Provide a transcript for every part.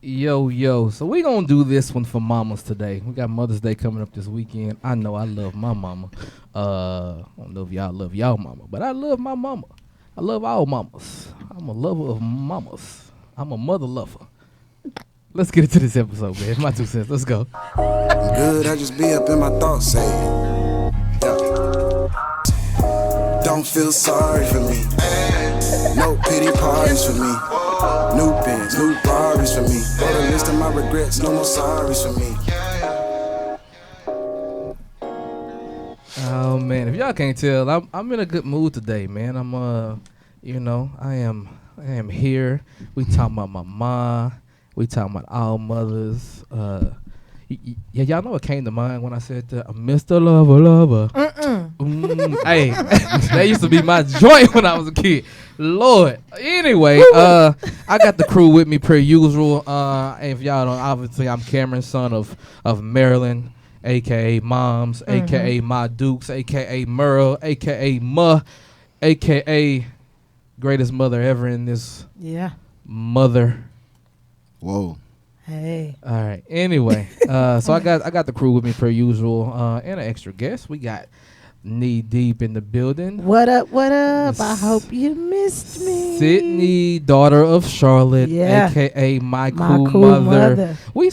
Yo. So we gonna do this one for mamas today. We got Mother's Day coming up this weekend. I know I love my mama. I don't know if y'all love y'all mama, but I love my mama. I love all mamas. I'm a lover of mamas. I'm a mother lover. Let's get into this episode, man. My 2 cents. Let's go. I'm good, I just be up in my thoughts saying, yeah. Don't feel sorry for me. No pity parties for me. New Benz, new Barbies for me. For the list of my regrets, no more sorries for me. Oh man, if y'all can't tell, I'm in a good mood today, man. I am here. We talking about my mom. We talking about all mothers. Yeah, y'all know what came to mind when I said Mr. Lover. Hey, that used to be my joint when I was a kid. Lord. Anyway, I got the crew with me per usual. If y'all don't, obviously I'm Cameron, son of Marilyn, aka Moms, aka Ma Dukes, aka Merle, aka Ma, aka greatest mother ever in this mother. Whoa. Hey. All right. Anyway, so I got the crew with me per usual, and an extra guest. We got Knee Deep in the building. What up? I hope you missed me. Sydney, daughter of Charlotte, aka my cool mother. We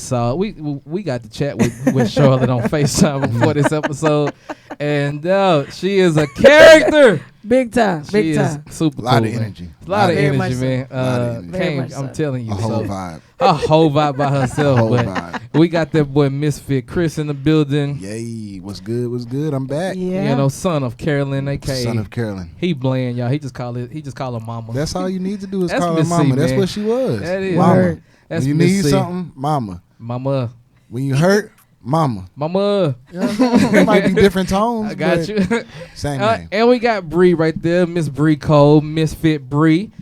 got to chat with Charlotte on FaceTime before this episode, and she is a character. Big time. Super a lot cool, of energy. A lot of energy, so. man. Very I'm telling you, A whole vibe. a whole vibe by herself. Whole But vibe. we got that boy Misfit Chris in the building. Yay. What's good? I'm back. Yeah. You know, son of Carolyn, aka Son of Carolyn. He bland, y'all. He just call her mama. That's all you need to do is That's call her Miss C, mama. That's man. what she was. That is. Mama. Word. That's when you Miss need C. something, mama. Mama. When you hurt, mama. Mama. It might be different tones. I got but you. Same name. And we got Bree right there, Miss Bree Cole, Misfit Bree,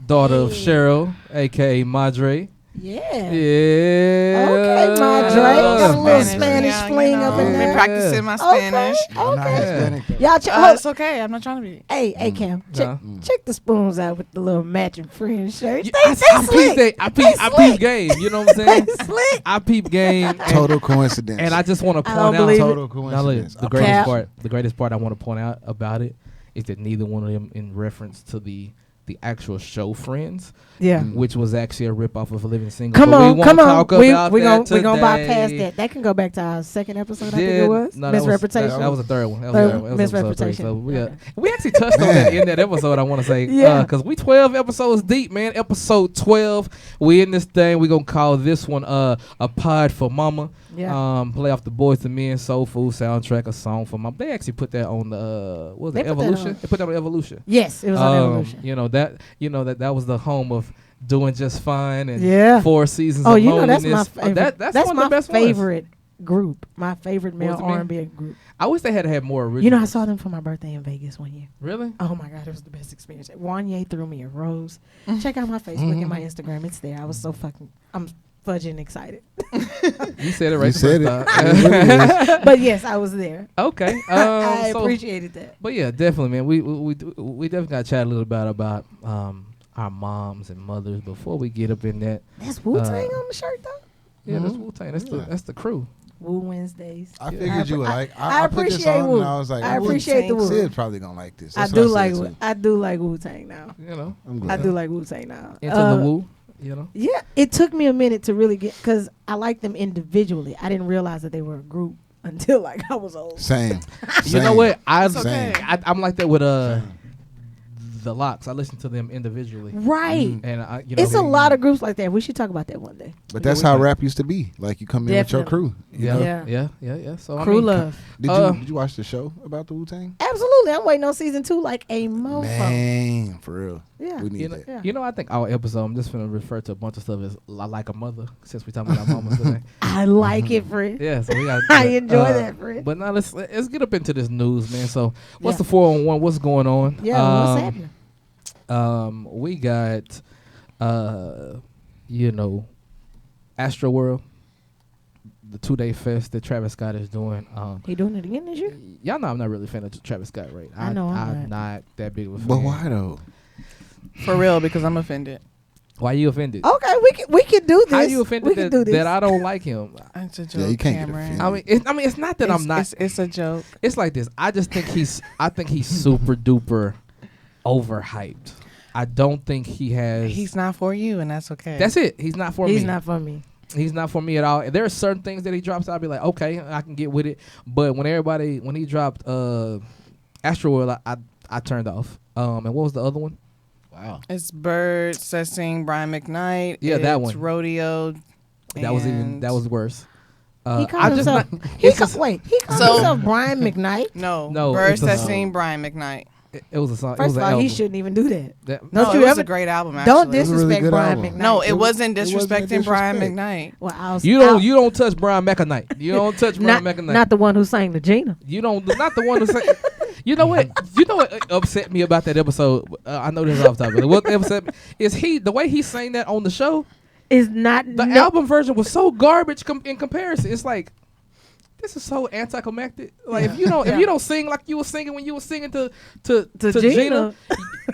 daughter of Cheryl, aka Madre. Yeah. Yeah. Okay, Madre. Got a little Spanish fling up in I've there. been practicing my Spanish. I'm not Hispanic, though. Y'all It's okay. I'm not trying to be. Hey, Cam, check the spoons out with the little matching friend shirts. I They peep game. You know what I'm saying? They slick. I peep game. Total coincidence. And I just want to I point don't out believe Total it. coincidence. the greatest part I want to point out about it is that neither one of them in reference to the actual show Friends, Yeah. which was actually a ripoff of A Living Single. Come But on. we gonna bypass that. That can go back to our second episode. I think it was No, Misrepresentation. That was the third one. Third That was Misrepresentation. episode 3. So Okay. we actually touched on that in that episode. I want to say, because we 12 episodes deep, man. Episode 12. We in this thing. We gonna call this one a pod for mama. Yeah. Play off the Boys to Men Soul Food soundtrack, a song for mom. They actually put that on the what was it, Evolution? They put that on Evolution. Yes, it was on Evolution. That was the home of Doing Just Fine and 4 Seasons of that's Loneliness. my favorite. That's one of the best favorite group. My favorite male Boys to Men? R&B group. I wish they had had more originals. You know, I saw them for my birthday in Vegas one year. Really? Oh my God, it was the best experience. Wanye threw me a rose. Check out my Facebook and my Instagram. It's there. I was I'm fudging excited. You said it right. You said it. it. But yes, I was there. Okay. I appreciated that. But yeah, definitely, man. We definitely got to chat a little bit about our moms and mothers before we get up in that. That's Wu-Tang on the shirt, though. Yeah, that's Wu-Tang. That's the crew. Woo Wednesdays. I figured you would like. I put this appreciate on Wu. and I was like, I appreciate the Wu. Sid's probably gonna like this. I That's do what like said, too. I do like Wu-Tang now. You know, I'm glad. I do like Wu-Tang now. into the Wu. You know. Yeah, it took me a minute to really get, because I like them individually. I didn't realize that they were a group until like I was old. Same. You know what? Same. I'm like that with the Locks. I listen to them individually. Right. And it's a lot of groups like that. We should talk about that one day. But that's how rap used to be. Like you come in with your crew. You know? Yeah. So Crew love. Did you watch the show about the Wu-Tang? Absolutely. I'm waiting on season 2 like a mofo. Man, for real. Yeah. We need that. You know, I think our episode, I'm just going to refer to a bunch of stuff as like a mother, since we're talking about our mamas today. I like it, Fred. Yeah, so we got. I enjoy that, Fred. But now let's get up into this news, man. So what's the 411? What's going on? Yeah, what's happening? We got, Astro World, the 2-day fest that Travis Scott is doing. He doing it again this year? Y'all know I'm not really a fan of Travis Scott, right? I know I'm not that big of a fan. But why though? For real, because I'm offended. Why you offended? Okay, we can do this. How you offended we can do this. that I don't like him? It's a joke, Yeah, you can't get Cameron. offended. I mean, it's not that I'm not. It's a joke. It's like this. I think he's super duper overhyped. I don't think he has. He's not for you, and that's okay. That's it. He's not for me. He's not for me. He's not for me at all. There are certain things that he drops. I'll be like, okay, I can get with it. But when he dropped Astroworld, I turned off. And what was the other one? Wow. It's Birds that sing Brian McKnight. Yeah, that It's one. Rodeo. That was worse. He called himself. He called himself Brian McKnight. No, it's Birds a that song. sing Brian McKnight. It was a song. First it was of an all, he album. shouldn't even do that. No, you it was ever- a great album. Actually. Don't It was a really disrespect good Brian album. McKnight. No, it It wasn't wasn't a disrespecting Brian disrespect. McKnight. Well, You don't touch Brian McKnight. You don't touch Brian not, McKnight. not the one who sang the Gina. You don't. Not the one who say. You know what? Upset me about that episode. I know this is off topic. What upset me is the way he sang that on the show. Is not The album version was so garbage in comparison. It's like this is so anticlimactic. Like if you don't sing like you were singing when you were singing to Gina,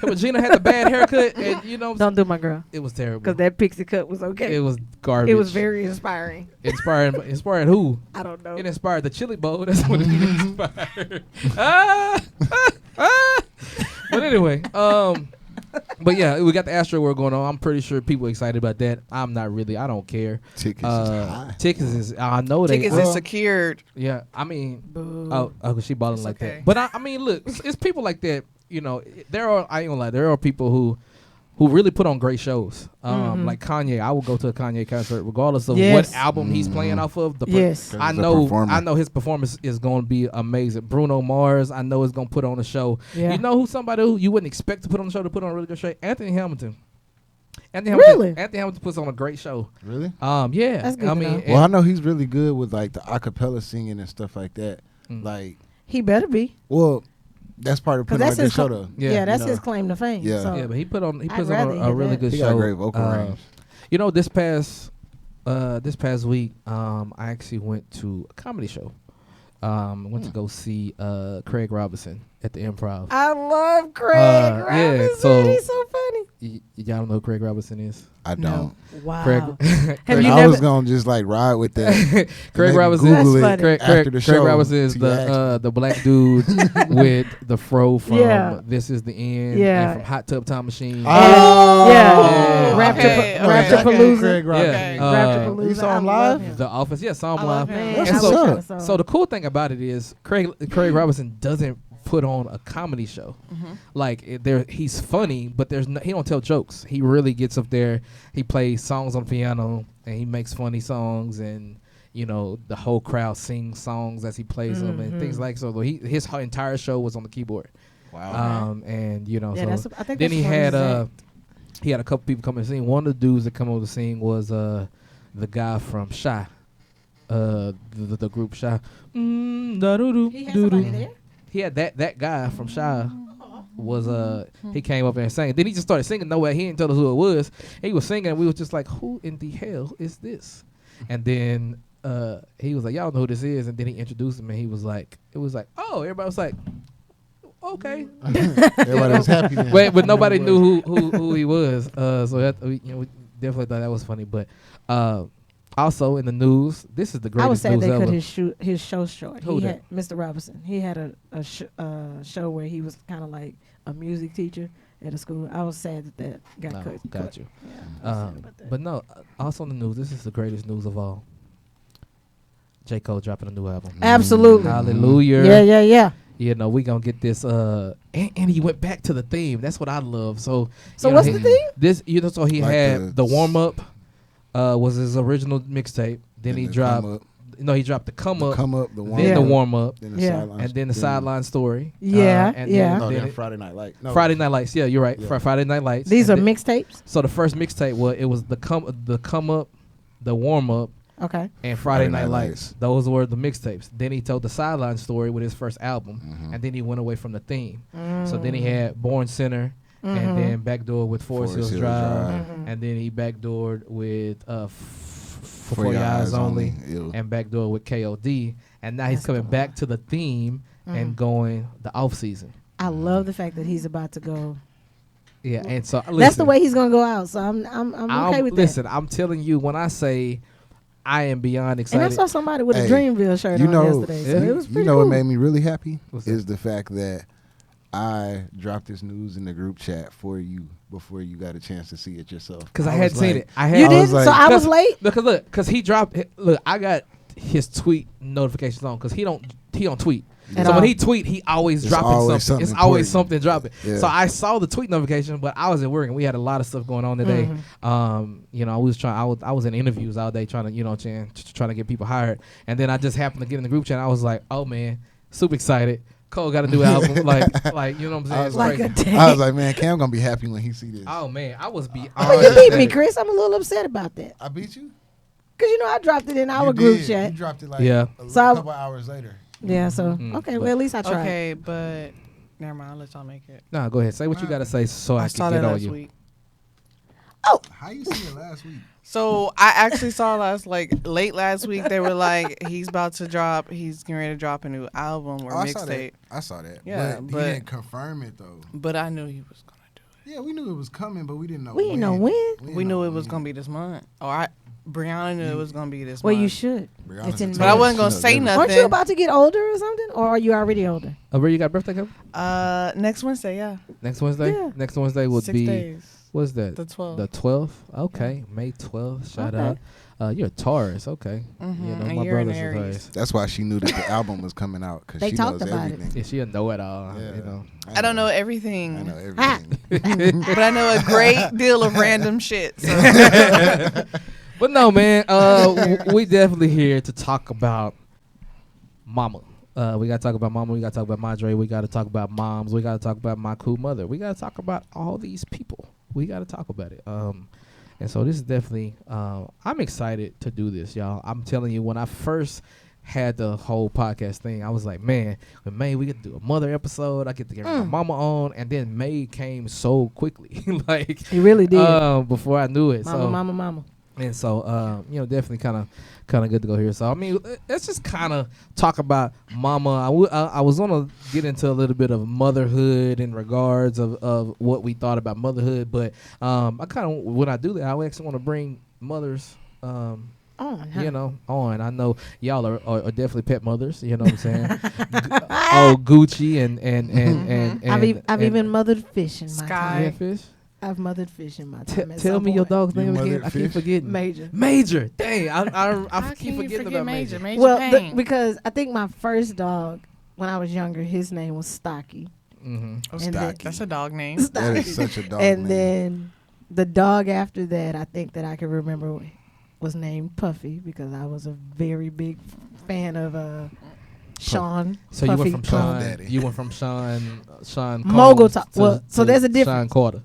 when Gina had the bad haircut and Don't do my girl, it was terrible. because that pixie cut was okay. It was garbage. It was very inspiring. Inspired who? I don't know. It inspired the Chili Bowl. That's what it inspired. But anyway, but yeah, we got the Astro World going on. I'm pretty sure people are excited about that. I'm not really. I don't care. Tickets is high. Tickets is. I know they. Tickets is secured. Yeah, I mean, Boo. oh, she balling It's like okay. that. But I mean, look, it's people like that. There are. I ain't gonna lie. There are people who really put on great shows. Like Kanye. I will go to a Kanye concert regardless of Yes. what album he's playing off of. Yes. I He's a know. performer. I know his performance is going to be amazing. Bruno Mars. I know is going to put on a show. Yeah. You know who somebody who you wouldn't expect to put on a show to put on a really good show? Anthony Hamilton. Really? Anthony Hamilton puts on a great show. Really? Yeah. That's good I to mean, know. Well, I know he's really good with like the acapella singing and stuff like that. Mm. Like, He better be. well, that's part of Because putting on that's a good his show cl- though. Yeah, that's you know. his claim to fame. Yeah. So. yeah, but he puts on I'd a rather really hear good He show. got a great vocal range. This past week, I actually went to a comedy show. Went to go see Craig Robinson at the Improv. I love Craig Yeah, Robinson. so- He's so funny. Y'all don't know who Craig Robinson is? I No. don't. Wow. Craig, Have you I never? was gonna just like ride with that. Craig Maybe Robinson. Google it That's funny. Craig after the Craig show. Robinson is till you ask the black dude with the fro from Yeah. This Is the End Yeah. and from Hot Tub Time Machine. Oh, Yeah. Raptor-Palooza. Craig Robinson. Yeah. Raptor-Palooza. You saw him I love live? him. The Office, yeah, saw him I love live. him. Man, That's I what's wish up. I saw So the cool thing about it is Craig Robinson doesn't put on a comedy show. Like he's funny, but he don't tell jokes. He really gets up there. He plays songs on the piano and he makes funny songs, and the whole crowd sings songs as he plays them and things like so. His whole entire show was on the keyboard. Wow. And Yeah, so that's. I think then that's he one had of his he had a couple people come and sing. One of the dudes that come over to sing was the guy from Shy, the group Shy. He had somebody there. He had that guy from Shy was he came up there and sang. Then he just started singing. Nowhere he didn't tell us who it was. He was singing and we was just like, who in the hell is this? And then he was like, y'all know who this is. And then he introduced him and it was like, oh, everybody was like, okay. Everybody was happy. Then. But nobody knew who he was. So that we definitely thought that was funny. But also in the news, this is the I was greatest sad news they ever. cut his show short. Who He that? had Mr. Robinson. He had a show where he was kind of like a music teacher at a school. I was sad that got No, cut. got you. Yeah, I was sad about that. But no, also in the news, this is the greatest news of all. J. Cole dropping a new album. Absolutely. Hallelujah. Yeah. We gonna get this. And he went back to the theme. That's what I love. So What's the theme? This, so he Like had the the warm up. Was his original mixtape. Then he the dropped. Come Up, No, he dropped the come up. Come Up, the warm Then up, the warm up. then the Yeah. sideline, And then the sideline story. Yeah, And yeah. No, Then then it- Friday Night Lights. No, Friday Night Lights. Yeah, you're right. Yeah. Friday Night Lights. These are And then- mixtapes. So the first mixtape was the come up, the warm up, Okay. and Friday Friday Night Night Lights. Lights. Those were the mixtapes. Then he told the sideline story with his first album, Mhm. and then he went away from the theme. Mm. So then he had Born Center, and then Backdoor with Forest Hills Drive, Mhm. and then he backdoored with For For Your Eyes Only, Ew. and backdoor with KOD, and now he's That's coming cool. back to the theme and going the off season. I love the fact that he's about to go Yeah, and so listen, That's the way he's gonna go out. So I'm okay with listen, I'm telling you, when I say I am beyond that. excited. And I saw somebody with a Hey, Dreamville shirt you on know, yesterday. So it was pretty you know cool. what made me really happy What's is the fact that I dropped this news in the group chat for you before you got a chance to see it yourself. Because I was hadn't seen like- it. I had. You I did? was like- So I was late? Because he dropped. Look, I got his tweet notifications on because he don't tweet. At So all. when he tweet, he always It's dropping always something. It's something always important. something dropping. Yeah. So I saw the tweet notification, but I was at work and we had a lot of stuff going on today. Mm-hmm. I was trying. I was in interviews all day trying to trying to get people hired, and then I just happened to get in the group chat. And I was like, oh man, super excited. Cole got a new album. like you know what I'm saying? I It's was like crazy. a day. I was like, man, Cam gonna be happy when he see this. Oh man, I was beyond. But you beat me, ecstatic. Chris. I'm a little upset about that. I beat you. Because, I dropped it in our You group did. chat. You dropped it like Yeah. a So I- couple hours later. Yeah, so, Mhm. okay, But- well, at least I tried. Okay, but never mind. I'll let y'all make it. Nah, go ahead. Say what you gotta say so I, I saw can that get on last you. week. How you see it last week? So I actually saw late last week. They were like, he's getting ready to drop a new album or Oh, I saw that. mixtape. I saw that. Yeah, but but- he didn't confirm it though. But I knew he was gonna do Yeah, we knew it was coming, but we didn't know. We didn't know when. it. We knew it was gonna be this month. Brianna knew it was gonna be this Well, month. you should. Brianna's It's in a But I May. wasn't gonna She knows say everything. nothing. Aren't you about to get older or something? Or are you already older? Where you got birthday coming? Next Wednesday, yeah. Next Wednesday. Yeah. Next Wednesday would 6 be days. what's that? The 12th. The 12th. Okay, May 12th. Shout Okay. out. You're a Taurus. Okay. Mhm, You know and my you're an brother's a Aries. Taurus. That's why she knew that the album was coming out because They she talked knows about it. everything. Yeah, she'll know it all. Yeah. You know. I don't know everything. I know everything. But I know a great deal of random shit. So. But no, man. We definitely here to talk about mama. We gotta talk about mama. We gotta talk about Madre. We gotta talk about moms. We gotta talk about my cool mother. We gotta talk about all these people. We gotta talk about it. And so this is definitely. I'm excited to do this, y'all. I'm telling you, when I first had the whole podcast thing, I was like, man, when May we get to do a mother episode, I get to get my mama on, and then May came so quickly, like He really did. before I knew it. Mama. And so, definitely kind of good to go here. So, I mean, let's just kind of talk about mama. I was going to get into a little bit of motherhood in regards of what we thought about motherhood. But I kind of, when I do that, I actually want to bring mothers, On, huh? on. I know y'all are definitely pet mothers. You know what I'm saying? Gucci and I've even mothered fish in my Sky. time. yeah, fish. I've mothered fish in my time. at Tell some me your point. dog's You name again. mothered I keep fish? forgetting. Major. Major. Dang, I How keep can you forgetting forget about Major? Major. Major Well, Payne. because I think my first dog, when I was younger, his name was Stocky. Mm-hmm. Oh, and then- that's a dog name. That is such a dog And name. then the dog after that, I think that I can remember, was named Puffy because I was a very big fan of Sean. So Puffy you went from Puff Sean. Daddy. You went from Sean Mogul Combs talk- well, so there's a Sean difference. Carter.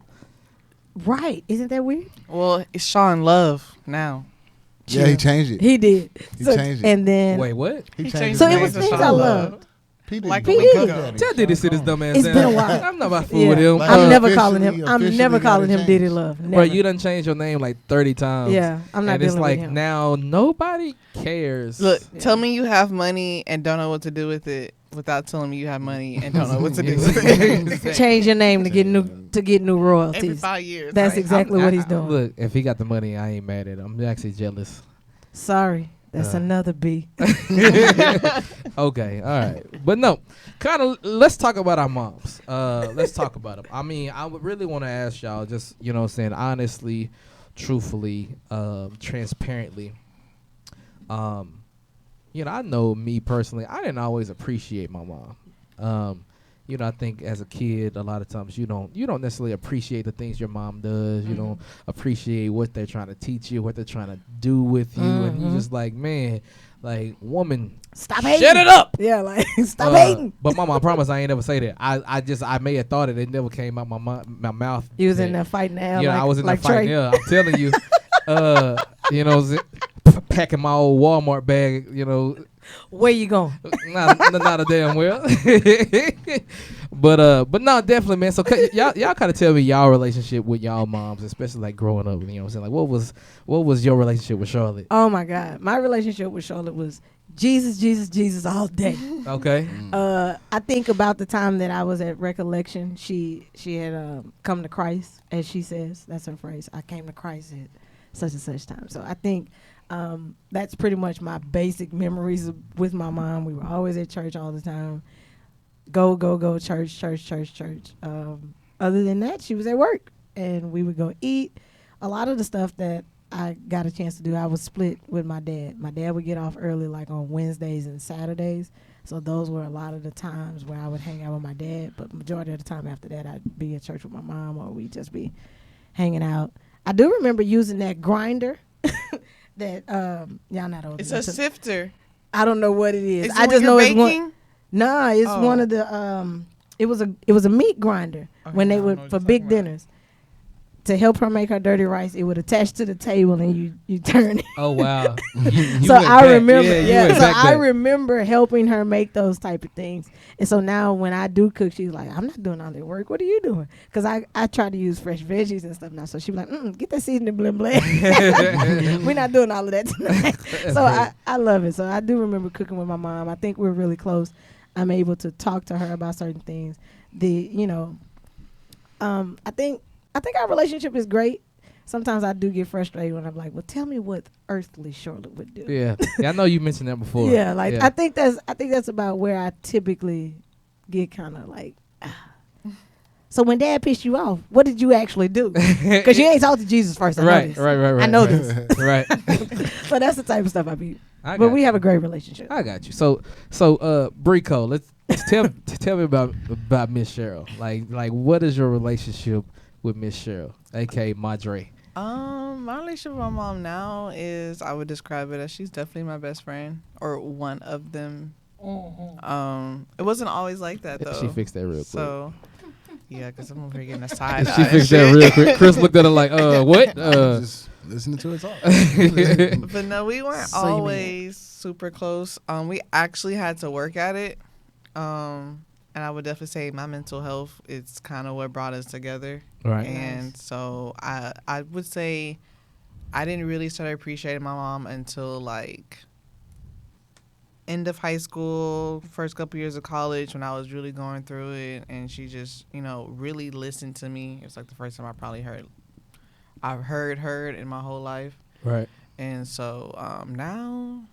Right. Isn't that weird? Well, it's Sean Love now. Yeah, he changed it. He did. He So- changed it. And then Wait, what? He He changed changed So his it was name things to I Sean loved. P. Diddy. Like P. a week Diddy. ago. Tell Diddy sit his dumb ass It's down. been a while. I'm not about to fool Yeah. with him. Like, I'm never officially- calling him. I'm officially never calling him gotta Diddy change. Love. Bro, Never. you done changed your name like 30 times. Yeah, I'm not And it's dealing like with him. now nobody cares. Look, Yeah. tell me you have money and don't know what to do with it without telling me you have money and don't know what to do with it. Change your name to get new Every royalties. 5 years. That's right? exactly what he's doing. Look, if he got the money, I ain't mad at him. I'm actually jealous. Sorry, that's another B. Okay, all right. But no, kind of, let's talk about our moms. Let's talk about them. I mean, I would really want to ask y'all, just, you know what I'm saying, honestly, truthfully, transparently. I know me personally, I didn't always appreciate my mom. I think as a kid, a lot of times you don't necessarily appreciate the things your mom does. You don't appreciate what they're trying to teach you, what they're trying to do with you, and you just like, man, like, woman, Stop hating. shut it up. Yeah, like stop hating. But mama, I promise I ain't never say that. I may have thought it. It never came out my mouth. You was in that- there fighting the hell. Yeah, like, I was in like there fighting. Trey. Yeah, I'm telling you. Packing my old Walmart bag. Where you going? Not a damn well. But no, definitely, man. So y'all kind of tell me y'all relationship with y'all moms, especially like growing up. You know what I'm saying? Like, what was your relationship with Charlotte? Oh my God, my relationship with Charlotte was Jesus, Jesus, Jesus all day. Okay. I think about the time that I was at Recollection. She had come to Christ, as she says. That's her phrase. I came to Christ at such and such time. So I think that's pretty much my basic memories with my mom. We were always at church all the time. Go, church, church, church, church. Other than that, she was at work, and we would go eat. A lot of the stuff that I got a chance to do, I was split with my dad. My dad would get off early, like on Wednesdays and Saturdays. So those were a lot of the times where I would hang out with my dad. But majority of the time after that, I'd be at church with my mom, or we'd just be hanging out. I do remember using that grinder that y'all not old. It's a sifter. I don't know what it is. Is I it just when know you're it's one. baking? Nah, it's one of the. It was a meat grinder when they I don't would know what for you're big talking about. dinners. To help her make her dirty rice, it would attach to the table and you turn it. Oh wow. So I remember, So I remember. remember helping her make those type of things. And so now when I do cook, she's like, "I'm not doing all that work. What are you doing?" Because I try to use fresh veggies and stuff now. So she be like, "Get that seasoning, blah blah." We're not doing all of that tonight. So I love it. So I do remember cooking with my mom. I think we're really close. I'm able to talk to her about certain things. I think our relationship is great. Sometimes I do get frustrated when I'm like, "Well, tell me what earthly Charlotte would do." Yeah. I know you mentioned that before. Yeah, I think that's about where I typically get kind of like. So when Dad pissed you off, what did you actually do? Because you ain't talked to Jesus first. Right. I know this. Right. So that's the type of stuff I be. I But got we you. have a great relationship. I got you. So Brico, let's tell me about Miss Cheryl. Like what is your relationship with Miss Cheryl, aka Madre? My relationship with my mom now is, I would describe it as, she's definitely my best friend, or one of them. It wasn't always like that though. She fixed that real quick. So yeah, because I'm over here getting a side. She fixed that real quick. Chris looked at her like, what? Just listening to it talk. But no, we weren't So you mean always super close. We actually had to work at it. And I would definitely say my mental health is kind of what brought us together. Right. And so I would say I didn't really start appreciating my mom until like end of high school, first couple years of college, when I was really going through it, and she just, really listened to me. It was like the first time I've heard her in my whole life. Right. And so now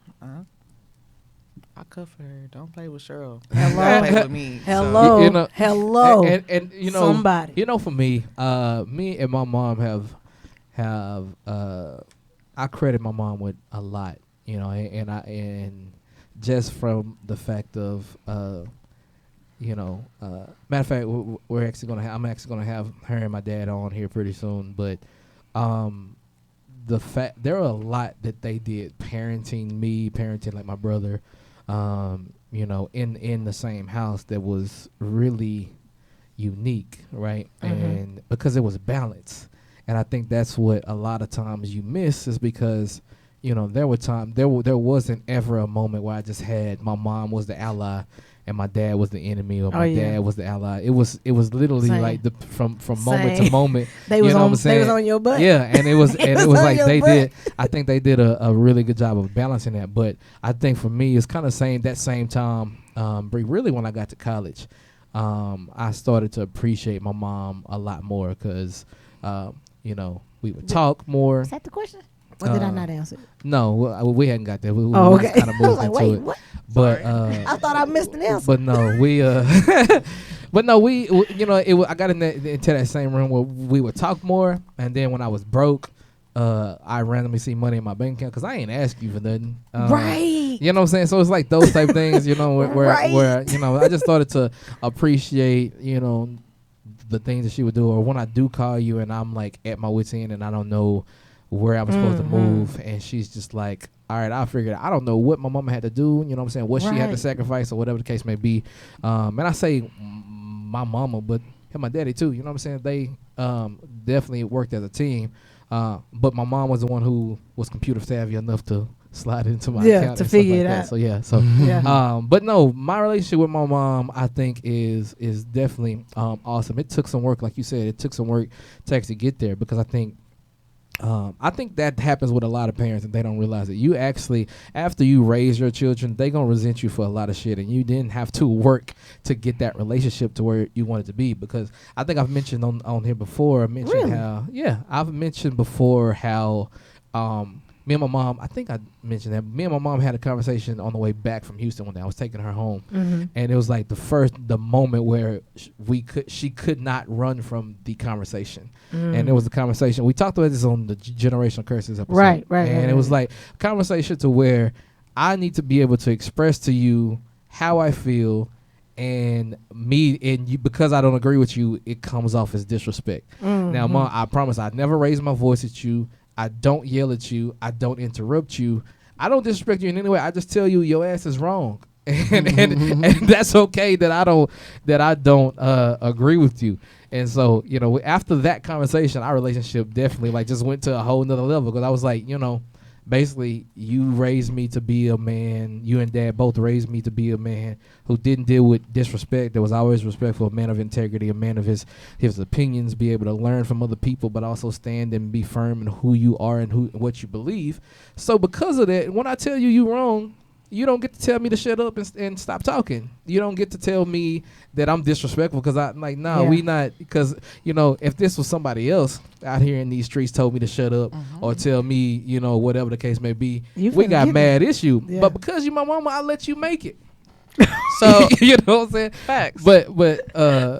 I cover her. Don't play with Cheryl. Hello. Don't play with me. Hello. You know, Hello. And somebody. For me, me and my mom have I credit my mom with a lot, and just from the fact of matter of fact, I'm actually gonna have her and my dad on here pretty soon, but the fact there are a lot that they did parenting like my brother, in the same house that was really unique, right? And because it was balance. And I think that's what a lot of times you miss, is because, there were times there wasn't ever a moment where I just had my mom was the ally and my dad was the enemy, or my dad was the ally. It was literally Same. like from moment to moment. They was you know on. what I'm saying? They was on your butt. Yeah, and it was was like on your they butt. did. I think they did a really good job of balancing that. But I think for me, it's kind of saying that same time, really when I got to college, I started to appreciate my mom a lot more because, we would talk more. Is that the question? Or did I not answer it? No, we hadn't got there. We Okay. kind of I was moved like, into wait, it. what? But I thought I missed an answer. but no, I got into that same room where we would talk more, and then when I was broke, I randomly see money in my bank account because I ain't ask you for nothing. Right. You know what I'm saying? So it's like those type things, where I just started to appreciate, the things that she would do, or when I do call you and I'm like at my wit's end and I don't know where I'm supposed to move, and she's just like, all right, I'll figure it out. I don't know what my mama had to do, you know what I'm saying, what she had to Right. sacrifice or whatever the case may be. And I say my mama, but and my daddy too, you know what I'm saying? They definitely worked as a team. But my mom was the one who was computer savvy enough to slide into my account to and figure stuff it like out. that. So yeah, so Yeah. but no, my relationship with my mom, I think is definitely awesome. It took some work, like you said. It took some work to actually get there, because I think I think that happens with a lot of parents and they don't realize it. You actually, after you raise your children, they going to resent you for a lot of shit, and you didn't have to work to get that relationship to where you want it to be. Because I think I've mentioned on here before, I've mentioned before how me and my mom, I think I mentioned that, me and my mom had a conversation on the way back from Houston one day. I was taking her home, and it was like the moment where she could not run from the conversation. And it was a conversation, we talked about this on the generational curses episode. Right. And it was like a conversation to where I need to be able to express to you how I feel, and you, because I don't agree with you, it comes off as disrespect. Now, Mom, I promise I never raise my voice at you. I don't yell at you. I don't interrupt you. I don't disrespect you in any way. I just tell you your ass is wrong, and that's okay that I don't agree with you. And so, you know, after that conversation, our relationship definitely like just went to a whole nother level, because I was like, you know, basically you raised me to be a man. You and Dad both raised me to be a man who didn't deal with disrespect. That was always respectful, a man of integrity, a man of his opinions, be able to learn from other people, but also stand and be firm in who you are and what you believe. So because of that, when I tell you you wrong, you don't get to tell me to shut up and stop talking. You don't get to tell me that I'm disrespectful, because I'm like, we not, because, you know, if this was somebody else out here in these streets told me to shut up or tell me, you know, whatever the case may be, we got mad issue. Yeah. But because you my mama, I let you make it. So you know what I'm saying? Facts. But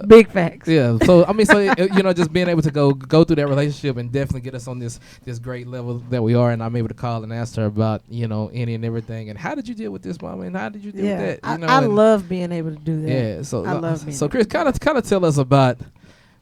big facts. Yeah. So I mean, so you know, just being able to go through that relationship and definitely get us on this great level that we are, and I'm able to call and ask her about, you know, any and everything, and how did you deal with this, Mama, and how did you deal with that? You know, I love being able to do that. Yeah. So I love being so Chris, kind of tell us about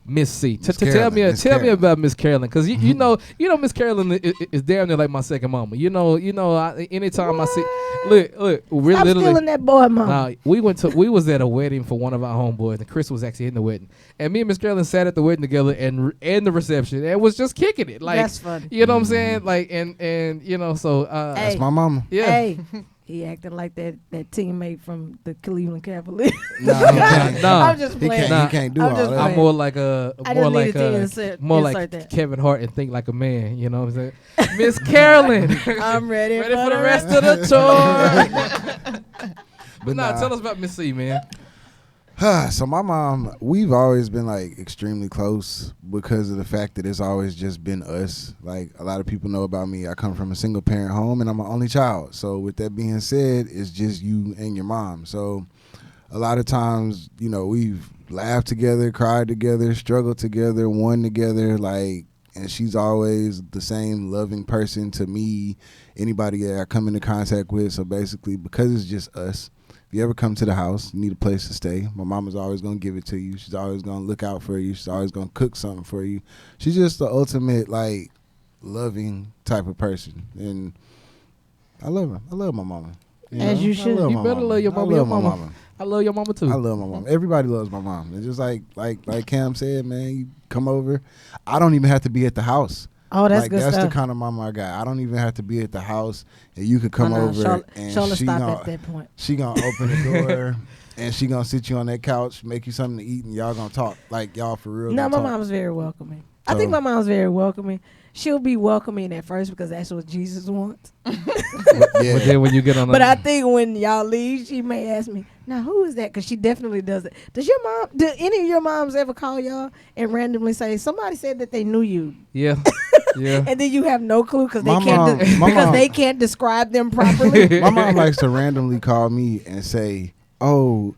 Miss C. Tell me about Miss Carolyn, because you know Miss Carolyn is damn near like my second mama. You know, anytime I see, look, we're Stop literally stealing that boy, Mama. Nah, we was at a wedding for one of our homeboys, and Chris was actually in the wedding, and me and Miss Carolyn sat at the wedding together and the reception, and was just kicking it. Like, that's funny. You know what I'm saying? Like, and you know, so that's my mama. Yeah. Hey. He acting like that teammate from the Cleveland Cavaliers. No, I'm just playing. He can't do all that. I'm more like that. Kevin Hart and think like a man. You know what I'm saying? Miss Carolyn, I'm ready for the rest of the tour. But tell us about Miss C, man. So my mom, we've always been like extremely close because of the fact that it's always just been us. Like, a lot of people know about me, I come from a single parent home and I'm an only child. So with that being said, it's just you and your mom. So a lot of times, you know, we've laughed together, cried together, struggled together, won together, like, and she's always the same loving person to me, anybody that I come into contact with. So basically, because it's just us, if you ever come to the house, you need a place to stay, my mama's always going to give it to you. She's always going to look out for you. She's always going to cook something for you. She's just the ultimate, like, loving type of person. And I love her. I love my mama. As you should. You better love your mama. I love my mama. I love your mama, too. I love my mama. Everybody loves my mom. It's just like Cam said, man, you come over. I don't even have to be at the house. Oh, that's like, good that's stuff. the kind of mama I got. I don't even have to be at the house, and you could come over and she gonna at that point. She gonna open the door and she gonna sit you on that couch, make you something to eat, and y'all gonna talk like y'all for real. No, my mom's very welcoming. I think my mom's very welcoming. She'll be welcoming at first because that's what Jesus wants. Yeah. But then when you get on, but I think when y'all leave, she may ask me, "Now who is that?" Because she definitely does it. Do any of your moms ever call y'all and randomly say somebody said that they knew you? Yeah. Yeah. And then you have no clue because they they can't describe them properly. My mom likes to randomly call me and say, "Oh,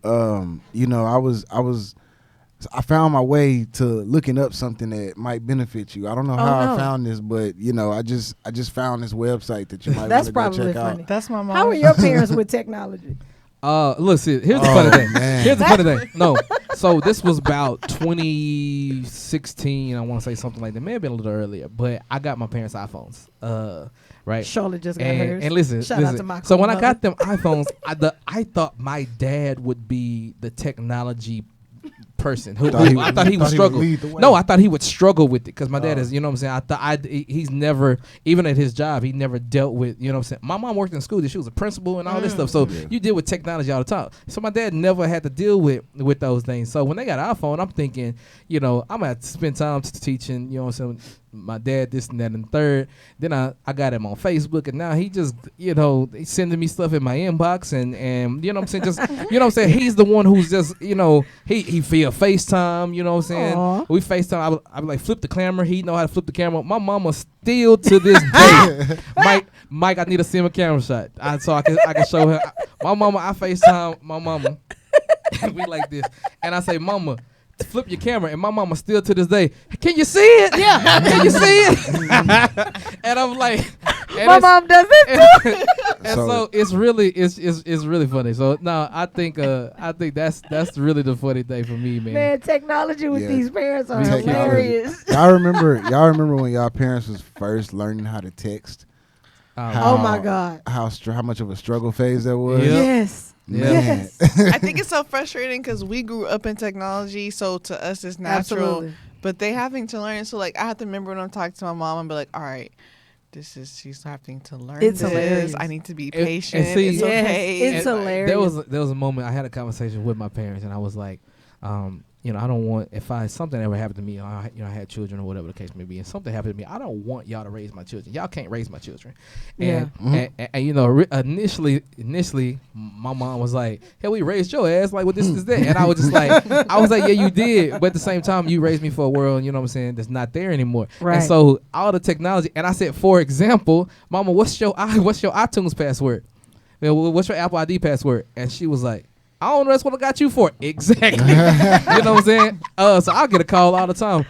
you know, I found my way to looking up something that might benefit you. I don't know how I found this, but you know, I just found this website that you might want to go check funny. out." That's my mom. How are your parents with technology? Look, see, here's the funny thing. Man. Here's the funny thing. No, so this was about 2016. I want to say something like that. May have been a little earlier, but I got my parents' iPhones. Right. Charlotte just got hers. And listen, Shout out to my so when I mother. got them iPhones, I thought my dad would be the technology person. I thought he would struggle. No, I thought he would struggle with it because my dad is, you know what I'm saying. He's never, even at his job, he never dealt with, you know what I'm saying. My mom worked in school; she was a principal and all this stuff. So you deal with technology all the time. So my dad never had to deal with those things. So when they got an iPhone, I'm thinking, you know, I'm gonna have to spend time teaching, you know what I'm saying, my dad this and that and third. Then I got him on Facebook, and now he just, you know, he's sending me stuff in my inbox, and you know what I'm saying, just, you know what I'm saying, he's the one who's just, you know, he via FaceTime, you know what I'm saying. Aww. We FaceTime, I would like flip the camera, he know how to flip the camera. My mama still to this day, Mike, I need to send him a camera shot, so I can show her. My mama, I FaceTime my mama, we like this, and I say, Mama, flip your camera, and my mama still to this day, can you see it? Yeah. Can you see it? And I'm like, my mom does it too. And so it's really funny. So no, I think that's really the funny thing for me, man. Man, technology with these parents are hilarious. Y'all remember when y'all parents was first learning how to text? Oh my God. How much of a struggle phase that was? Yep. Yes. Yes. I think it's so frustrating because we grew up in technology, so to us it's natural. Absolutely. But they having to learn. So like I have to remember when I'm talking to my mom and be like, all right, she's having to learn this. Hilarious. I need to be patient. And see, it's okay. It's hilarious. There was a moment I had a conversation with my parents, and I was like, you know, I don't want, if something ever happened to me, I had children or whatever the case may be, and something happened to me, I don't want y'all to raise my children. Y'all can't raise my children. And, and you know, initially, my mom was like, hey, we raised your ass, like, well, this is that. And I was just like, yeah, you did. But at the same time, you raised me for a world, you know what I'm saying, that's not there anymore. Right. And so all the technology, and I said, for example, Mama, what's your iTunes password? What's your Apple ID password? And she was like, I don't know, that's what I got you for. Exactly. You know what I'm saying? So I'll get a call all the time.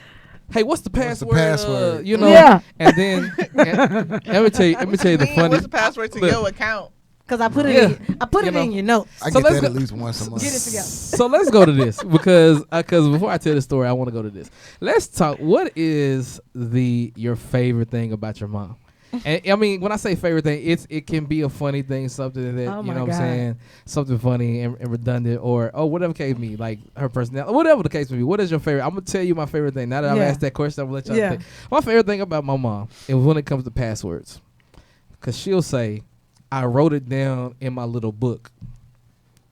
Hey, what's the password? You know? Yeah. And then let me tell you the funny. What's the password to your account? Because I put it in your notes. I get that at least once a month. Get it together. So let's go to this because before I tell the story, I want to go to this. Let's talk. What is your favorite thing about your mom? And I mean, when I say favorite thing, it can be a funny thing, something that you know what I'm saying, something funny and redundant, or whatever case may be, like her personality, whatever the case may be. What is your favorite? I'm gonna tell you my favorite thing. Now that I've asked that question, I'm gonna let y'all think. My favorite thing about my mom is when it comes to passwords, because she'll say, I wrote it down in my little book,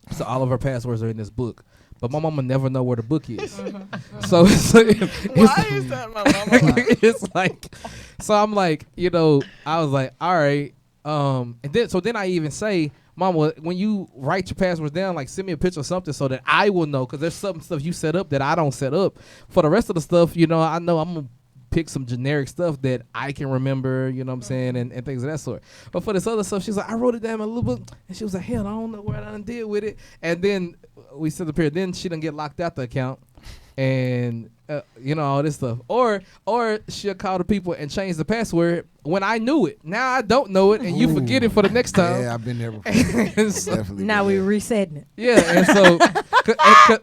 so all of her passwords are in this book. But my mama never know where the book is. So why is that my mama? It's like, so I'm like, you know, I was like, all right. And then I even say, Mama, when you write your passwords down, like send me a picture of something so that I will know, because there's some stuff you set up that I don't set up. For the rest of the stuff, you know I'm gonna pick some generic stuff that I can remember, you know what I'm saying, and things of that sort. But for this other stuff, she's like, I wrote it down in a little book, and she was like, hell, I don't know what I done did with it. And then we sit up here, then she done get locked out the account, and you know, all this stuff. Or she'll call the people and change the password when I knew it. Now I don't know it, and you forget it for the next time. Yeah, I've been there before. So, definitely. Now we resetting it. Yeah, and so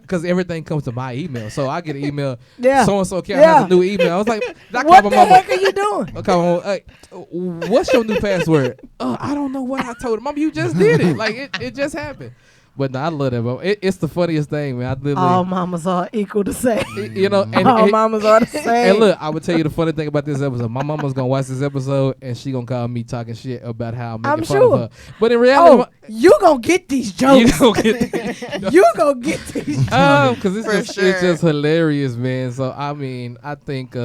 because everything comes to my email, so I get an email. Yeah. So and so account has a new email. I was like, what the heck are you doing? Okay, what's your new password? I don't know what I told her. Mom, you just did it. Like it just happened. But no, I love that, bro. It's the funniest thing, man. All mamas are equal to say. You know, and all mamas are the same. And look, I would tell you the funny thing about this episode. My mama's gonna watch this episode, and she gonna call me talking shit about how I'm making fun of her. But in reality, you gonna get these jokes. You gonna get you gonna get these jokes. Because it's just hilarious, man. So I mean, I think.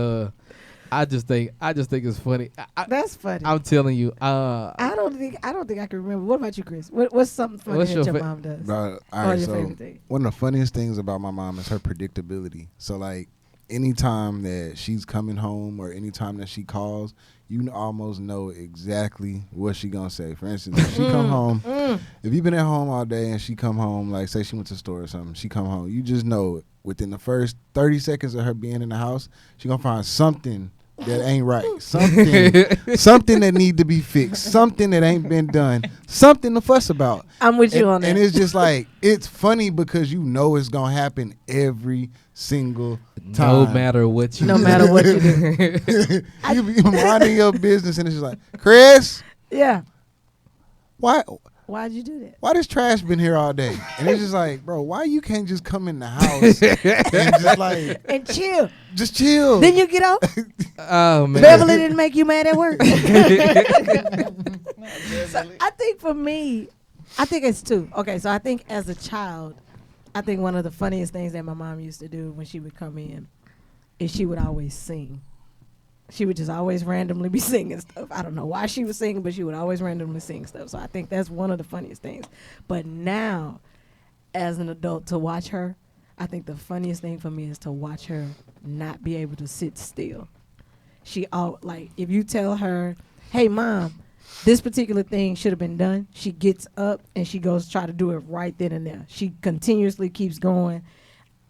I just think it's funny. That's funny. I'm telling you. I don't think I can remember. What about you, Chris? What's something funny that your mom does? All right, so one of the funniest things about my mom is her predictability. So like anytime that she's coming home or anytime that she calls, you almost know exactly what she gonna say. For instance, if she come home, if you've been at home all day and she come home, like say she went to the store or something, she come home, you just know it. Within the first 30 seconds of her being in the house, she gonna find something that ain't right, something that need to be fixed, something that ain't been done, something to fuss about. I'm with you on that. And it's just like, it's funny because you know it's gonna happen every single time. No matter what you do. You be minding your business and it's just like, Chris? Yeah. Why Why'd you do that? Why this trash been here all day? And it's just like, bro, why you can't just come in the house and just like And chill. just chill? Then you get out. Oh man. Beverly didn't make you mad at work. So I think for me, I think it's two. Okay, so I think as a child, I think one of the funniest things that my mom used to do when she would come in is she would always sing. She would just always randomly be singing stuff. I don't know why she was singing, but she would always randomly sing stuff. So I think that's one of the funniest things. But now, as an adult, to watch her, I think the funniest thing for me is to watch her not be able to sit still. She all like if you tell her, "Hey, mom, this particular thing should have been done," she gets up and she goes try to do it right then and there. She continuously keeps going.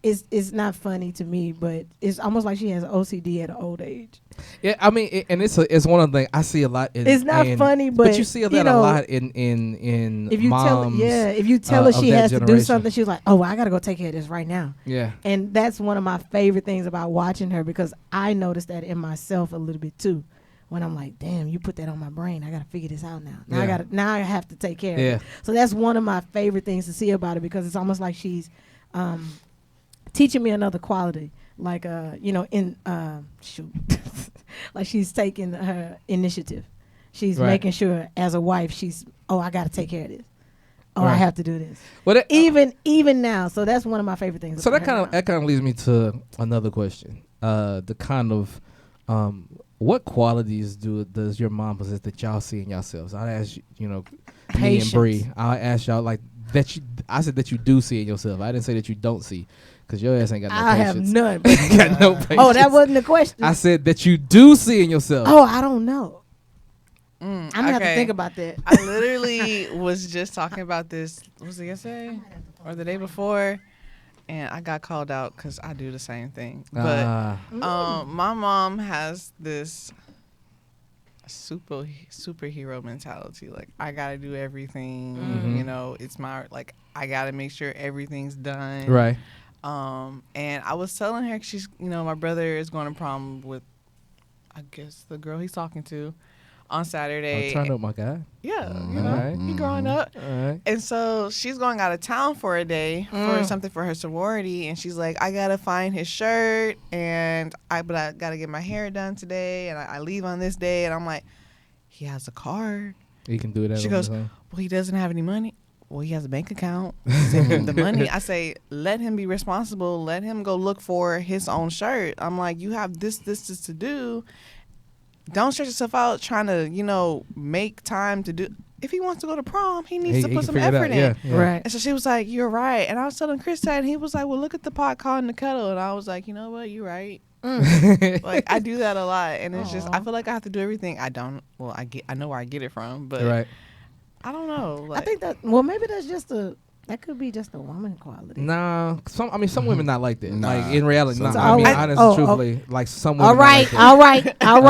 It's not funny to me, but it's almost like she has OCD at an old age. Yeah, I mean, and it's one of the things I see a lot. It's not funny, but you see that a lot in if you moms. if you tell her of she that has to do generation. something, she's like, "Oh, well, I gotta go take care of this right now." Yeah, And that's one of my favorite things about watching her because I noticed that in myself a little bit too. When I'm like, "Damn, you put that on my brain. I gotta figure this out now. Now I have to take care of it." So that's one of my favorite things to see about her because it's almost like she's teaching me another quality, like like she's taking her initiative. She's making sure as a wife, I got to take care of this. I have to do this. Well, even now, so that's one of my favorite things. So that kind of leads me to another question. The kind of what qualities does your mom possess that y'all see in yourselves? I ask me and Bree. I ask y'all like that. I said that you do see in yourself. I didn't say that you don't see. Because your ass ain't got no patience. I have none. Got no patience. Oh, that wasn't the question. I said that you do see in yourself. Oh, I don't know. I'm going to have to think about that. I literally was just talking about this, was it yesterday or the day before? And I got called out because I do the same thing. But my mom has this superhero mentality. Like, I got to do everything. Mm-hmm. It's my, like, I got to make sure everything's done. Right. And I was telling her she's, my brother is going to prom with, I guess, the girl he's talking to on Saturday. Turn up, my guy. Yeah, he growing up. All right. And so she's going out of town for a day for something for her sorority. And she's like, I got to find his shirt. But I got to get my hair done today. And I leave on this day. And I'm like, he has a card. He can do that. She goes, well, he doesn't have any money. Well, he has a bank account. Send him the money. I say, let him be responsible. Let him go look for his own shirt. I'm like, you have this to do. Don't stress yourself out trying to, make time to do. If he wants to go to prom, he needs to put some effort in. Yeah. Right. And so she was like, you're right. And I was telling Chris that, and he was like, well, look at the pot calling the kettle. And I was like, you know what? You're right. Like, I do that a lot. And it's just, I feel like I have to do everything. I don't. Well, I know where I get it from. But Right. I don't know. I think that, maybe that's that could be just a woman quality. Nah, some women not like that. Nah. Like in reality, Some I mean, women- honestly, truthfully, like some women. All right, not like that. all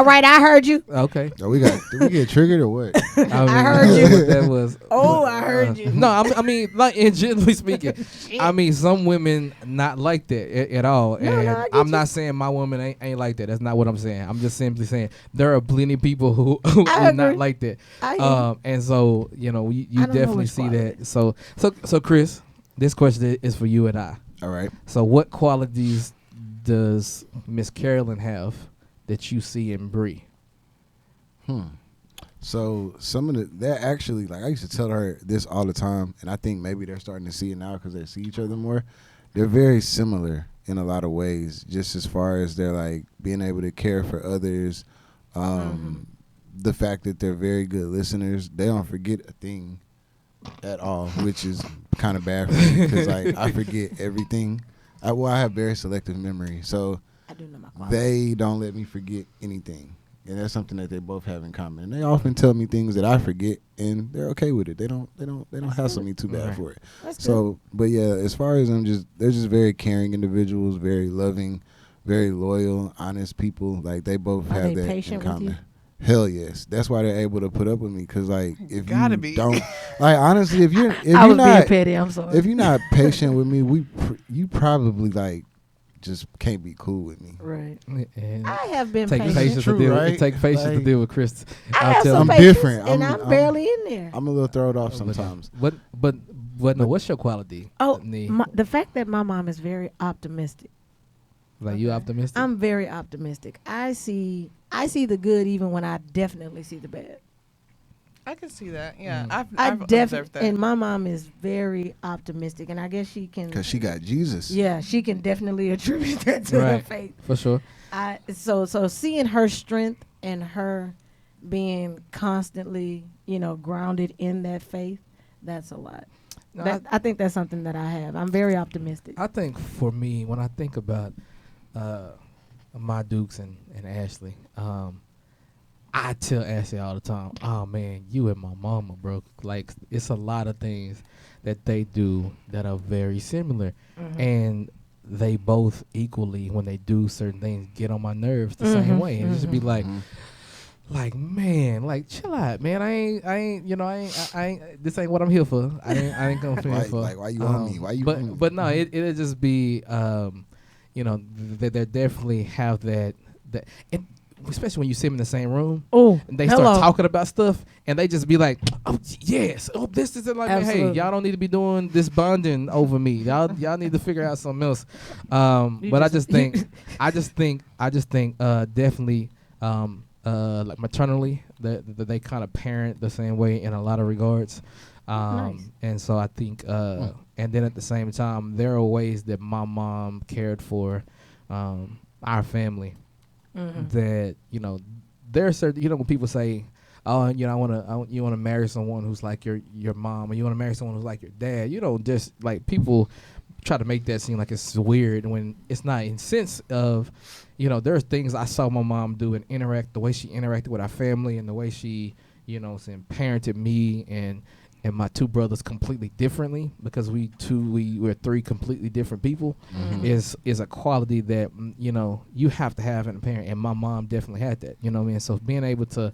right. I heard you. Okay. Oh, did we get triggered or what? I heard you. What that was. Oh, I heard you. No, I mean, like, in generally speaking, I mean, some women not like that at all. No, And I get I'm you. not saying my woman ain't like that. That's not what I'm saying. I'm just simply saying there are plenty of people who I not agree. like that. I hear you. And so, you I don't know definitely which see quality. that. So Chris, this question is for you and I. All right. So what qualities does Miss Carolyn have that you see in Bree? So some of that actually, like I used to tell her this all the time, and I think maybe they're starting to see it now because they see each other more. They're very similar in a lot of ways, just as far as they're like being able to care for others. The fact that they're very good listeners. They don't forget a thing at all, which is kind of bad for me because like I forget everything. I have very selective memory, so I do know my quality. they don't let me forget anything. And that's something that they both have in common. And they often tell me things that I forget, and they're okay with it. They don't hassle me too bad for it. That's So, but yeah, as far as they're just very caring individuals, very loving, very loyal, honest people. Like they both Are have they that patient in with common. you? Hell yes. That's why they're able to put up with me. Cause like if Gotta you be. don't, like honestly, if I you're was being not petty. I'm sorry. if you're not patient with me, you probably like just can't be cool with me. Right. And I have been take patient. patience True, to deal. right? It take patience to Like, deal with Chris. I have some I'm patience, different. and I'm- I'm barely in there. I'm a little thrown off sometimes. But no, what's your quality? Oh, Nee? the fact that my mom is very optimistic. Like you optimistic? I'm very optimistic. I see the good even when I definitely see the bad. I can see that. Yeah, Mm. I've observed definitely, that. and my mom is very optimistic, and I guess she can. Because she got Jesus. Yeah, she can definitely attribute that to her Right. faith. For sure. So seeing her strength and her being constantly, grounded in that faith, that's a lot. No, I think that's something that I have. I'm very optimistic. I think for me, when I think about my Dukes and Ashley, I tell Ashley all the time, oh man, you and my mama, bro. Like, it's a lot of things that they do that are very similar. Mhm. And they both equally, when they do certain things, get on my nerves the same way. And just be like, man, like, chill out, man. I ain't, this ain't what I'm here for. I ain't coming here for. Like, why you on me? Why you But on me? but no, it'll just be, they definitely have that, and especially when you see them in the same room. Oh, And they start talking about stuff, and they just be like, "Oh yes, oh this isn't like me. Hey, y'all don't need to be doing this bonding over me. Y'all need to figure out something else." But I just think, definitely, like maternally, that they kind of parent the same way in a lot of regards. Nice. And so I think, and then at the same time, there are ways that my mom cared for our family. That there are certain when people say, oh, you want to marry someone who's like your mom, or you want to marry someone who's like your dad. You don't just like, people try to make that seem like it's weird when it's not. In sense of, there's things I saw my mom do and the way she interacted with our family, and the way she parented me and my two brothers completely differently, because we're three completely different people, is a quality that you have to have in a parent, and my mom definitely had that. You know what I mean? So being able to,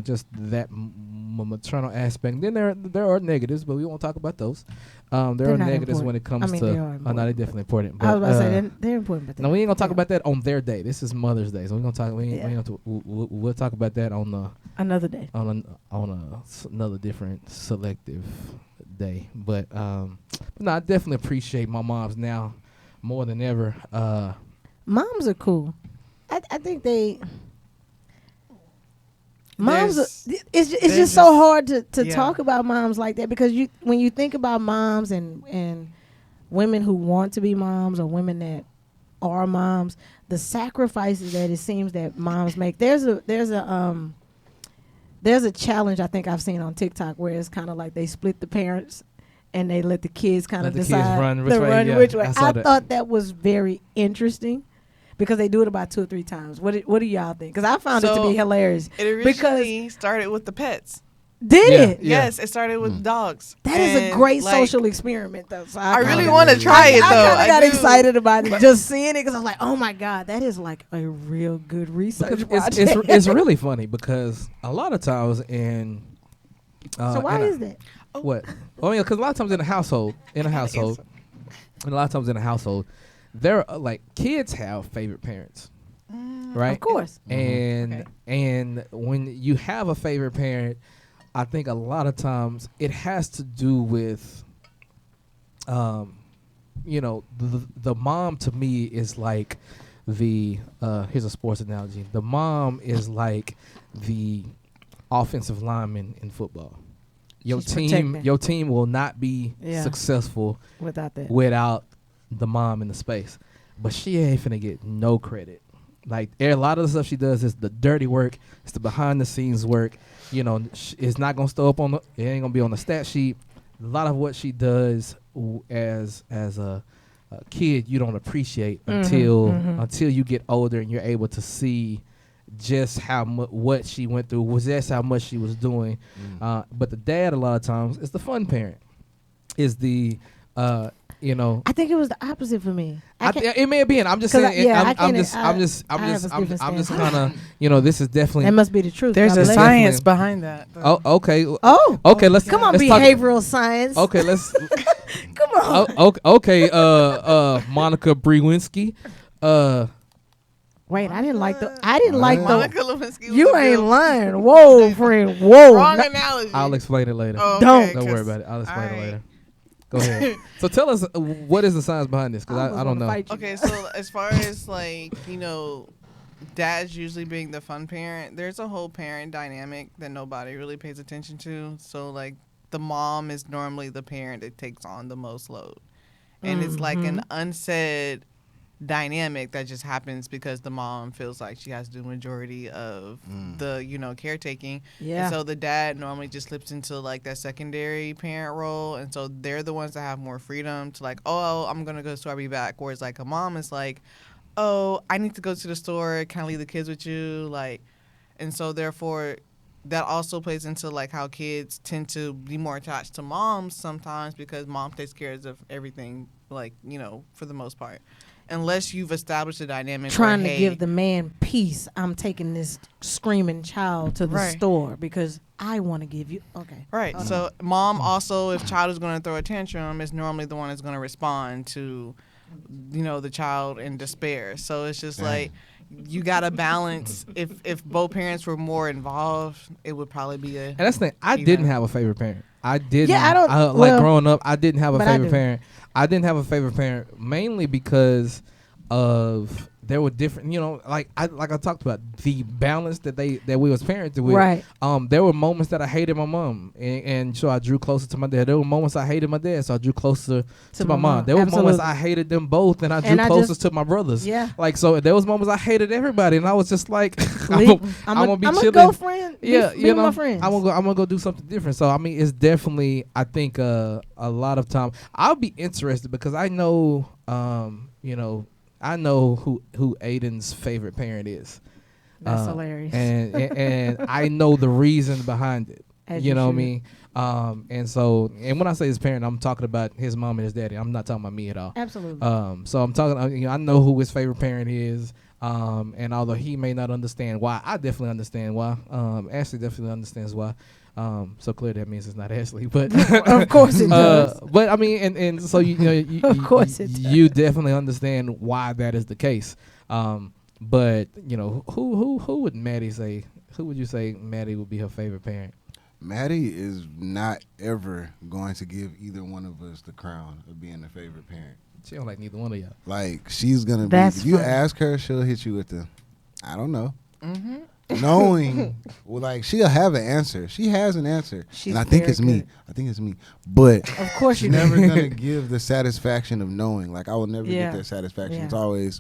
just that maternal aspect. Then there are negatives, but we won't talk about those. There are negatives important. when it comes They to. are Oh, no, they're definitely important. But, I was about to say they're important, but no, we ain't gonna talk about that on their day. This is Mother's Day, so we're gonna talk. We'll talk about that on another day. Another different selective day. But no, I definitely appreciate my moms now more than ever. Moms are cool. I think they. Moms, it's just so hard to talk about moms like that, because when you think about moms and women who want to be moms, or women that are moms, the sacrifices that it seems that moms make. There's a challenge I think I've seen on TikTok where it's kind of like they split the parents and they let the kids kind of decide run which way. Which way. I that. thought that was very interesting, because they do it about 2 or 3 times. What do y'all think? Because I found it to be hilarious. It originally started with the pets. Did it? Yeah. Yes, it started with dogs. That is a great social experiment, though. So I really want to try it, though. I got excited about it, just seeing it, because I was like, oh my God, that is like a real good research project. It's really funny, because a lot of times so why is that? What? Well, because a lot of times in a household, there are like, kids have favorite parents, right? Of course. And when you have a favorite parent, I think a lot of times it has to do with, the mom to me is like here's a sports analogy. The mom is like the offensive lineman in football. Your team will not be successful without that. Without the mom in the space. But she ain't finna get no credit. Like, a lot of the stuff she does is the dirty work. It's the behind the scenes work. It's not gonna it ain't gonna be on the stat sheet. A lot of what she does as a kid, you don't appreciate until you get older and you're able to see just how what she went through, was just how much she was doing. But the dad, a lot of times, is the fun parent. Is the I think it was the opposite for me. It may have been. I'm just saying. I'm just kind of. This is definitely. That must be the truth. There's a science behind that. Oh, okay. Oh, okay. Let's come on, let's behavioral science. Okay, let's. Come Okay, Monica Brewinski. Wait, I didn't like the. Monica Lewinsky. Was You a ain't real- lying. Whoa, friend. Whoa. Wrong No- analogy. I'll explain it later. Oh, Don't. okay, Don't worry 'cause- about it. I'll explain it alright. later. Go ahead. So tell us what is the science behind this? Because I don't almost know. wanna fight you. Okay, so as far as like, dads usually being the fun parent, there's a whole parent dynamic that nobody really pays attention to. So like the mom is normally the parent that takes on the most load. And it's like an unsaid dynamic that just happens because the mom feels like she has to do the majority of the caretaking. Yeah. And so the dad normally just slips into like that secondary parent role, and so they're the ones that have more freedom to like, oh, I'm gonna go to the store, I'll be back. Whereas like a mom is like, oh, I need to go to the store, can I leave the kids with you? Like, and so therefore that also plays into like how kids tend to be more attached to moms sometimes because mom takes care of everything, like, for the most part. Unless you've established a dynamic Trying where, to hey, give the man peace. I'm taking this screaming child to the Right. store because I want to give you. Okay. Right. So mom also, if child is going to throw a tantrum, is normally the one that's going to respond to, the child in despair. So it's just like you got to balance. If both parents were more involved, it would probably be a. And that's the thing. I even. didn't have a favorite parent. I didn't. Yeah, I don't- like well, growing up, I didn't have a but I favorite do. parent. I didn't have a favorite parent mainly because of there were different, like I talked about the balance that we was parented with. Right. There were moments that I hated my mom, and so I drew closer to my dad. There were moments I hated my dad, so I drew closer to my mom. There were moments Absolutely. I hated them both, and I drew And I closer just- to my brothers. Yeah. Like, so there was moments I hated everybody, and I was just like, I'm gonna be I'm chilling. go friend. Yeah, be with my friends. I'm gonna go do something different. So I mean, it's definitely, I think, a lot of time. I'll be interested because I know, I know who Aiden's favorite parent is. That's hilarious. And I know the reason behind it. As You you know what I should. mean? And when I say his parent, I'm talking about his mom and his daddy. I'm not talking about me at all. Absolutely. So I'm talking. I know who his favorite parent is. And although he may not understand why, I definitely understand why. Ashley definitely understands why. So clearly that means it's not Ashley, but Of course it does. But I mean, and so you Of course it does. you definitely understand why that is the case. But who would Maddie say? Who would you say Maddie would be her favorite parent? Maddie is not ever going to give either one of us the crown of being the favorite parent. She don't like neither one of y'all. Like, she's gonna be. That's If you funny. ask her, she'll hit you with the, I don't know. Mm-hmm. Knowing, well, like, she'll have an answer. She has an answer, She's and I think very it's me. good. I think it's me. But Of course she's you never do. gonna give the satisfaction of knowing. Like, I will never Yeah. get that satisfaction. Yeah. It's always,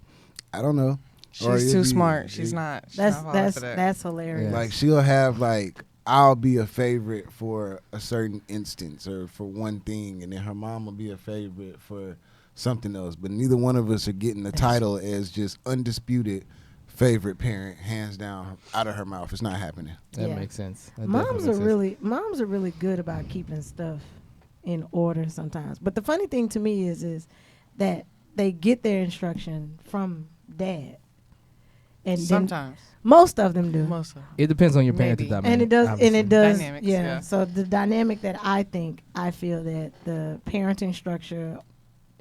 I don't know. Or She's it'd too be- smart. She's it- not. She's That's not falling that's for that. that's hilarious. Yeah. Like, she'll have, like, I'll be a favorite for a certain instance or for one thing, and then her mom will be a favorite for something else. But neither one of us are getting the title as just undisputed favorite parent, hands down, out of her mouth. It's not happening. That Yeah. makes sense. That Moms definitely are makes sense. moms are really good about keeping stuff in order sometimes. But the funny thing to me is that they get their instruction from dad. And then Sometimes. most of them do. Most of them. It depends on your parenting Maybe. dynamic. And it does obviously. Dynamics, yeah. yeah. So the dynamic that I feel that the parenting structure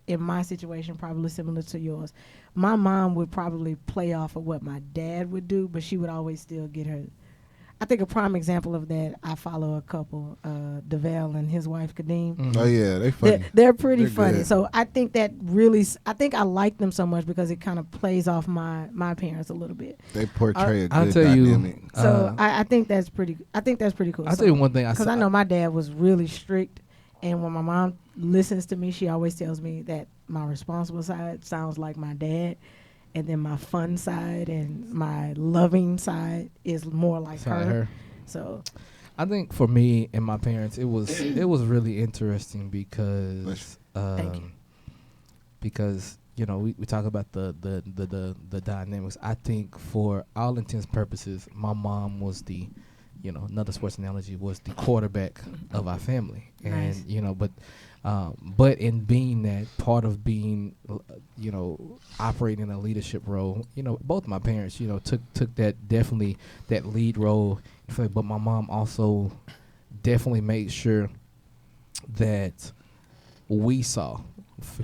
in my situation probably similar to yours. My mom would probably play off of what my dad would do, but she would always still get her. I think a prime example of that, I follow a couple, DeVale and his wife Kadeem. Mhm. Oh, yeah, they funny. They're pretty They're funny. good. So I think that really, I think I like them so much because it kind of plays off my parents a little bit. They portray a I'll good tell you, dynamic. So I think that's pretty. I think that's pretty cool. I'll tell you one thing. Because I know my dad was really strict, and when my mom listens to me, she always tells me that my responsible side sounds like my dad, and then my fun side and my loving side is more like Sorry, her. her. So I think for me and my parents, it was really interesting because Thank you. because we talk about the dynamics. I think for all intents and purposes, my mom was the another sports analogy was the quarterback of our family, Nice. and but in being that part of being operating in a leadership role, both my parents took that definitely that lead role, but my mom also definitely made sure that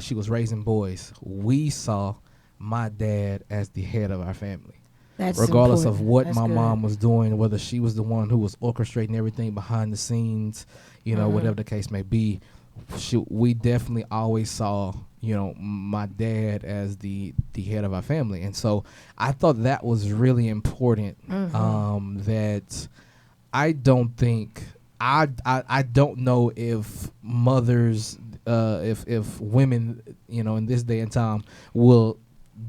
she was raising boys. We saw my dad as the head of our family. That's regardless important. of what That's my good. mom was doing, whether she was the one who was orchestrating everything behind the scenes, whatever the case may be, we definitely always saw, my dad as the head of our family. And so I thought that was really important. That I don't think I don't know if mothers, if women, in this day and time will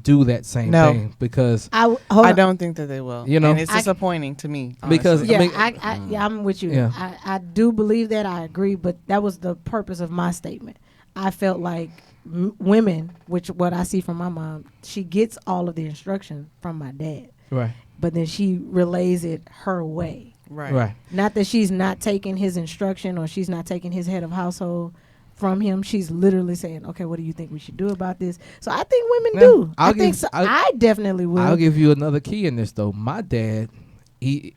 do that same thing, because I don't think that they will. And it's disappointing to me, because honestly. I'm with you. Yeah. I do believe that. I agree, but that was the purpose of my statement. I felt like women, which what I see from my mom, she gets all of the instruction from my dad, right, but then she relays it her way. Right. Not that she's not taking his instruction or she's not taking his head of household from him. She's literally saying, okay, what do you think we should do about this? So I think women do. I definitely will. I'll give you another key in this, though. My dad, I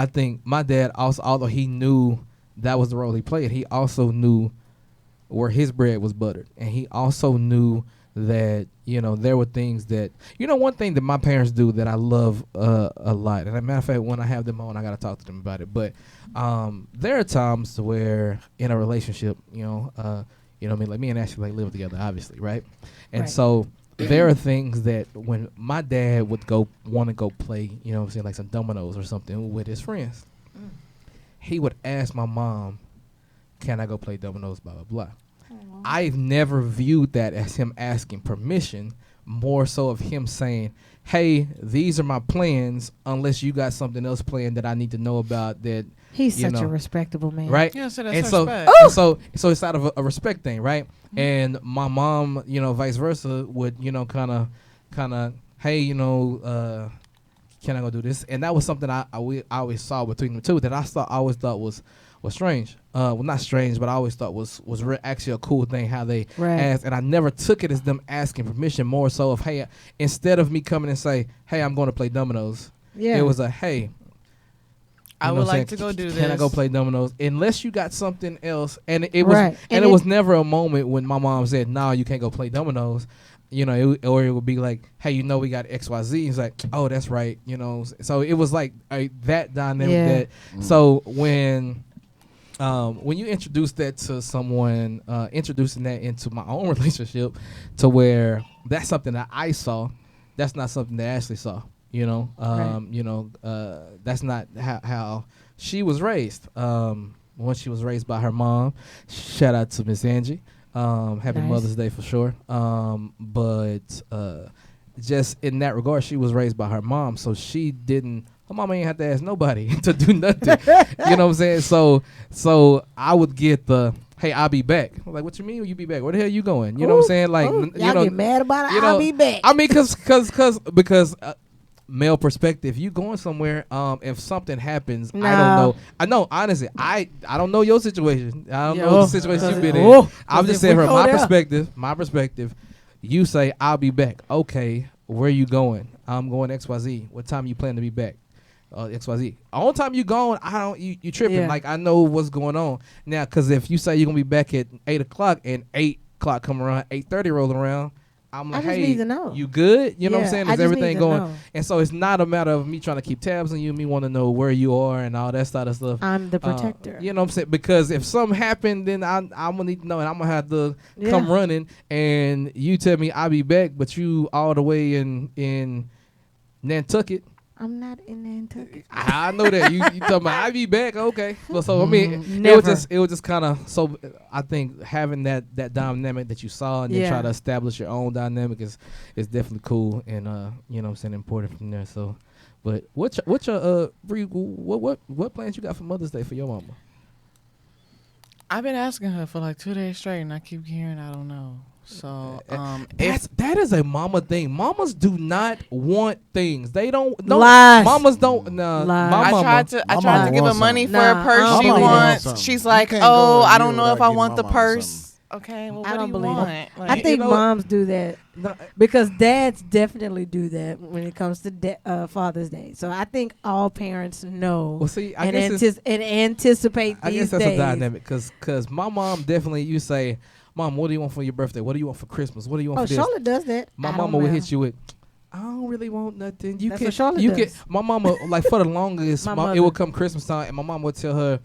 think my dad also, although he knew that was the role he played, he also knew where his bread was buttered. And he also knew that, there were things that, one thing that my parents do that I love a lot. And as a matter of fact, when I have them on, I got to talk to them about it. But there are times where in a relationship, like me and Ashley live together, obviously, right? And so there are things that when my dad would want to go play, like some dominoes or something with his friends, he would ask my mom, can I go play dominoes, blah, blah, blah. I've never viewed that as him asking permission, more so of him saying, hey, these are my plans, unless you got something else planned that I need to know about. That he's such a respectable man, right? Yeah, so that's and respect. so it's out of a respect thing, right? And my mom, vice versa, would kind of, hey, can I go do this? And that was something I always saw between the two that I always thought was strange. Well, not strange, but I always thought was actually a cool thing how they asked. And I never took it as them asking permission, more so of, hey, instead of me coming and say, hey, I'm going to play dominoes. Yeah. It was a, hey, I would like to go do this. Can I go play dominoes? Unless you got something else. And it was and it was never a moment when my mom said, no, you can't go play dominoes. Or it would be like, hey, we got XYZ. It's like, oh, that's right. So it was like that dynamic so when you introduce that to someone, introducing that into my own relationship to where that's something that I saw, that's not something that Ashley saw, that's not how she was raised. When she was raised by her mom, shout out to Miss Angie. Happy Mother's Day for sure. But just in that regard, she was raised by her mom, so her mama ain't have to ask nobody to do nothing. You know what I'm saying? So I would get the, hey, I'll be back. I'm like, what you mean you be back? Where the hell you going? You know what I'm saying? Like, y'all get mad about it. I'll be back. I mean, because male perspective, you going somewhere, if something happens, I don't know. I know, honestly, I don't know your situation. I don't know the situation you've been in. I'm just saying from my perspective, you say, I'll be back. Okay, where you going? I'm going XYZ. What time you plan to be back? XYZ. All time you going, you tripping. Yeah. Like, I know what's going on. Now, because if you say you're going to be back at 8 o'clock and 8 o'clock come around, 8:30 rolling around, I'm like, hey, you good? You know what I'm saying? Is everything going? And so it's not a matter of me trying to keep tabs on you, me want to know where you are and all that sort of stuff. I'm the protector. You know what I'm saying? Because if something happened, then I'm going to need to know, and I'm going to have to come running, and you tell me I'll be back, but you all the way in Nantucket. I'm not in Nantucket. I know that. You talking about I'll be back, okay. So I mean, it was just kind of, so I think having that dynamic that you saw and then try to establish your own dynamic is definitely cool, and you know what I'm saying, important from there. So, but what plans you got for Mother's Day for your mama? I've been asking her for like 2 days straight, and I keep hearing I don't know. So that is a mama thing. Mamas do not want things. They don't. Lies. Mamas don't. I tried to give her money for a purse she wants. She's like, oh, I don't know if I want the purse. okay, well, I what don't do you believe want? it. Like, I think You know what? moms do that because dads definitely do that when it comes to Father's Day. So I think all parents know Well, see, I and, guess it's, anticipate I these guess that's days. a dynamic because my mom definitely, you say, Mom, what do you want for your birthday? What do you want for Christmas? What do you want Oh, for this? Charlotte does that. My I don't mama would know. hit you with, I don't really want nothing. You That's can, what Charlotte you does. can. My mama, like for the longest, My it mother. would come Christmas time, and my mom would tell her,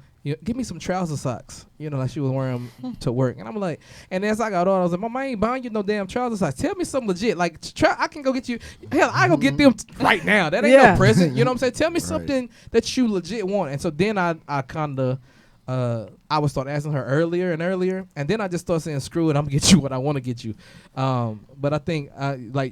give me some trouser socks. Like she was wearing them to work, and I'm like, and as I got older, I was like, Mama, I ain't buying you no damn trouser socks. Tell me something legit. Like, I can go get you. Hell, I go get them right now. That ain't Yeah. no present. You know what I'm saying? Tell me Right. something that you legit want. And so then I kind of. I would start asking her earlier and earlier, and then I just start saying, "Screw it, I'm gonna get you what I want to get you." But I think,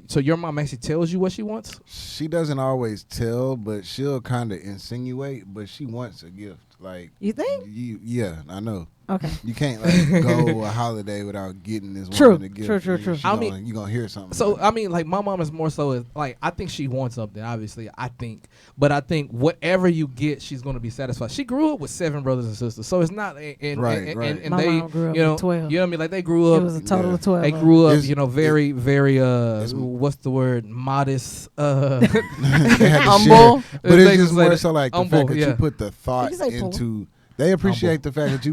so your mom actually tells you what she wants. She doesn't always tell, but she'll kind of insinuate. But she wants a gift. Like You think? Yeah, I know. Okay. You can't like go a holiday without getting this True, woman a gift. true. You gonna hear something. So about it. I mean, like my mom is more so like I think she wants something. Obviously, I think, but I think whatever you get, she's gonna be satisfied. She grew up with 7 brothers and sisters, so it's not. And My they, mom grew up you know, with 12. you know what I mean? Like they grew up. It was a total of 12. They grew up, It's- very, very. it's- What's the word? Modest. They had to Humble. share. But it's They just say more that- so like the humble, fact that yeah. you put the thought You can say poor. into. They appreciate the fact that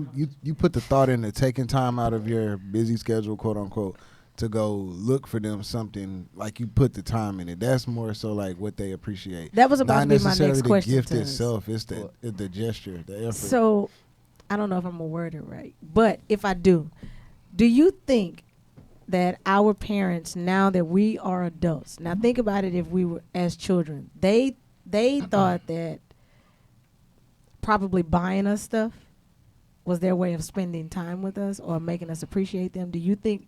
you put the thought into taking time out of your busy schedule, quote unquote, to go look for them something. Like you put the time in it. That's more so like what they appreciate. That was about Not to be my necessarily next the question. gift to us. itself. It's the gesture, the effort. So, I don't know if I'm gonna word it right, but if I do you think that our parents, now that we are adults, now think about it, if we were as children, they thought that probably buying us stuff was their way of spending time with us or making us appreciate them. Do you think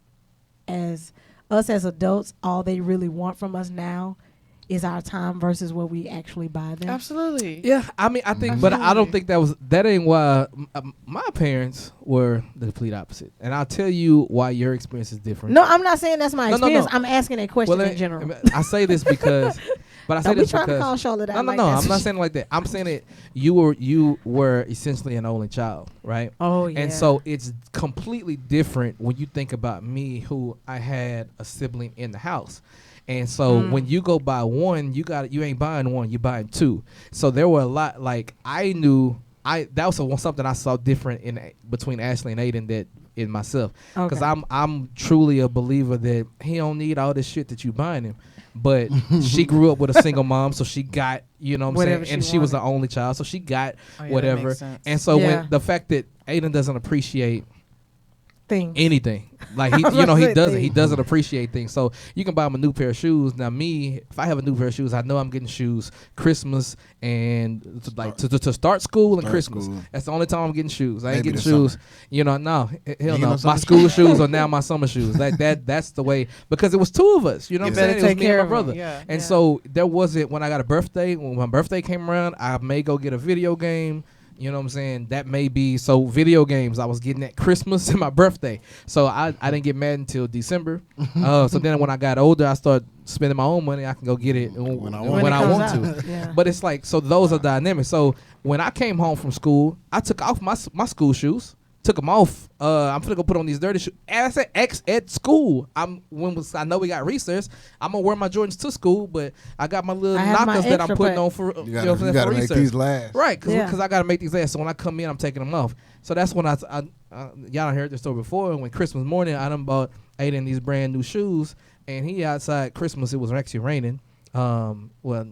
as adults, all they really want from us now is our time versus what we actually buy them? Absolutely. Yeah, I mean, I think, but I don't think that ain't why my parents were the complete opposite. And I'll tell you why your experience is different. No, I'm not saying that's my No, no, experience. no. I'm asking a question Well, in general. I say this because, but I say Don't be this trying because to call Charlotte out. no, like no, that. I'm not saying it like that. I'm saying that you were essentially an only child, right? Oh yeah. And so it's completely different when you think about me, who I had a sibling in the house. And so when you go buy one, you ain't buying one, you buying 2. So there were a lot, like I knew that was something I saw different between Ashley and Aiden that in myself. Because Okay. I'm truly a believer that he don't need all this shit that you buying him. But she grew up with a single mom, so she got, you know what I'm Whatever saying? And she she was the wanted. only child, so she got Oh, yeah, that whatever. makes sense. And so Yeah. when the fact that Aiden doesn't appreciate Things. anything, like he, I was gonna say he things. doesn't appreciate things. So you can buy him a new pair of shoes. Now me, if I have a new pair of shoes, I know I'm getting shoes Christmas and to start school and Start Christmas. school. That's the only time I'm getting shoes. I ain't Maybe getting the shoes. summer. No, hell get no. no My summer school shoes are now my summer shoes. That's the way, because it was 2 of us. You know what I'm better saying? It was take me care and my of 'em, brother. yeah, And yeah. so there wasn't, when my birthday came around, I may go get a video game. You know what I'm saying? That may be, so video games I was getting at Christmas and my birthday. So I didn't get mad until December. So then when I got older, I started spending my own money. I can go get it when I When it want comes to. Yeah. But it's like, so those are dynamics. So when I came home from school, I took off my school shoes. Took them off. I'm finna go put on these dirty shoes. And I said at school. I know we got recess. I'm gonna wear my Jordans to school, but I got my little I have my knockers that I'm extra putting pair. on for You know, gotta for make recess. these last. Right, because Yeah. I gotta make these last. So when I come in, I'm taking them off. So that's when y'all done heard this story before. And when Christmas morning, I done bought Aiden these brand new shoes, and he outside Christmas. It was actually raining. Well,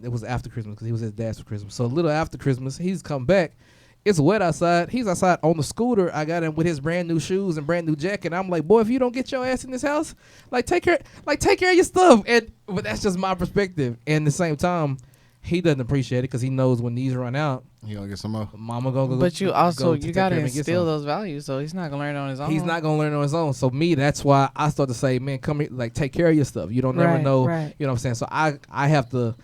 it was after Christmas because he was at his dad's for Christmas. So a little after Christmas, he's come back. It's wet outside. He's outside on the scooter. I got him with his brand new shoes and brand new jacket. I'm like, boy, if you don't get your ass in this house, take care of your stuff. But that's just my perspective. And at the same time, he doesn't appreciate it because he knows when these run out, You gonna get some more? mama gonna go. But you also go you take gotta care of him and get instill some. those values, so he's not gonna learn on his own. He's not gonna learn on his own. So me, that's why I start to say, man, come here, take care of your stuff. You don't never Right, know. right. You know what I'm saying? So I have to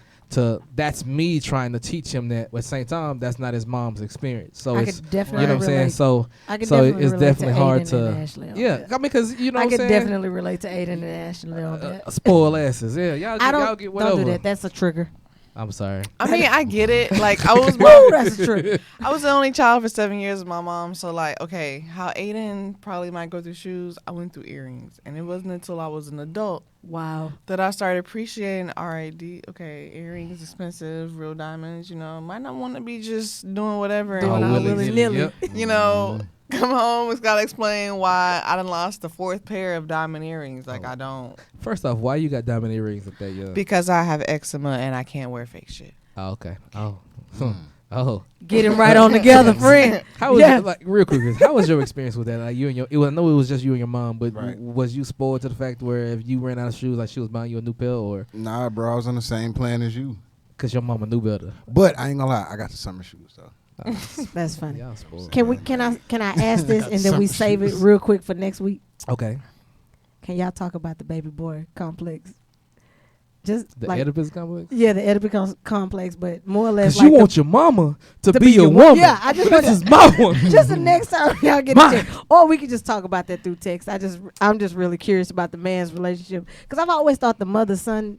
that's me trying to teach him that. But at the same time, that's not his mom's experience. So I it's, could definitely you know what I'm saying? relate. So I could so definitely it's relate definitely to hard Aiden to and Ashley on yeah. that. I mean, because you know I what I'm could saying? definitely relate to Aiden and Ashley on that. Spoil asses. Yeah, y'all I y'all don't get whatever. do that. That's a trigger. I'm sorry. I mean, I get it. Like, That's true. I was the only child for 7 years with my mom. So, like, okay, how Aiden probably might go through shoes, I went through earrings. And it wasn't until I was an adult Wow. that I started appreciating, all right, okay, earrings, expensive, real diamonds, might not want to be just doing whatever. Doing all willy-nilly. Yep. Come home, it's got to explain why I done lost the 4th pair of diamond earrings. Like, I don't. First off, why you got diamond earrings at that young? Because I have eczema and I can't wear fake shit. Oh, okay. Oh. Get him right on together, friend. How was it, like, real quick? How was your experience with that? Like, you and your, I know it was just you and your mom, but Right. Was you spoiled to the fact where if you ran out of shoes, like she was buying you a new pair, or Nah, bro, I was on the same plan as you. because your mama knew better? But I ain't gonna lie, I got the summer shoes though. That's funny. Y'all spoiled. Can I ask this and then we save it real quick for next week? Okay. Can y'all talk about the baby boy complex? Just The like Oedipus complex? yeah, the Oedipus complex, but more or less Because like you want your mama to be your your woman. Yeah, I just But want this is my one. just the next time y'all get Mine. a chance. Or we could just talk about that through text. I'm just really curious about the man's relationship because I've always thought the mother-son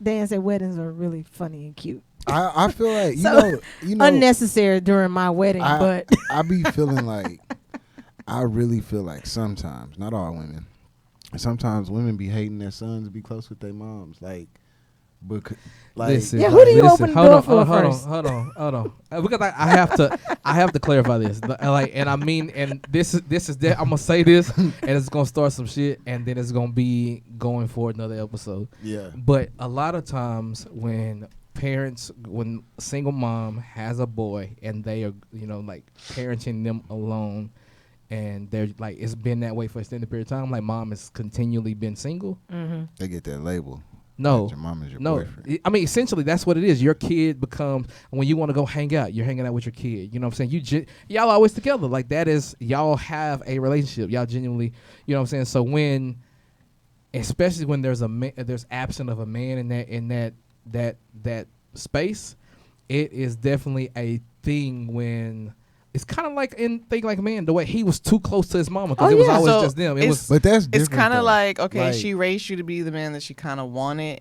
dance at weddings are really funny and cute. I feel like So, you know Unnecessary during my wedding, but I be feeling like I really feel like sometimes, not all women, sometimes women be hating their sons to be close with their moms, like Listen, Yeah, who do you listen, open the hold door on, for hold on, first? Hold on. Because I have to clarify this. Like, and I mean, and this is that I'm gonna say this, and it's gonna start some shit, and then it's gonna be going for another episode. Yeah. But a lot of times when a single mom has a boy and they are, like parenting them alone, and they're like, it's been that way for an extended period of time. Like, mom has continually been single. They get that label. No, Your mom is your no. boyfriend. I mean, essentially, that's what it is. Your kid becomes, when you want to go hang out, you're hanging out with your kid. You know what I'm saying? Y'all always together. Like, that is, y'all have a relationship. Y'all genuinely, you know what I'm saying? So especially when there's absent of a man in that space, it is definitely a thing when. It's kind of like in Think Like a Man, the way he was too close to his mama because it was always So just them. But that's different. It's kind of though. like, okay, Like- she raised you to be the man that she kind of wanted.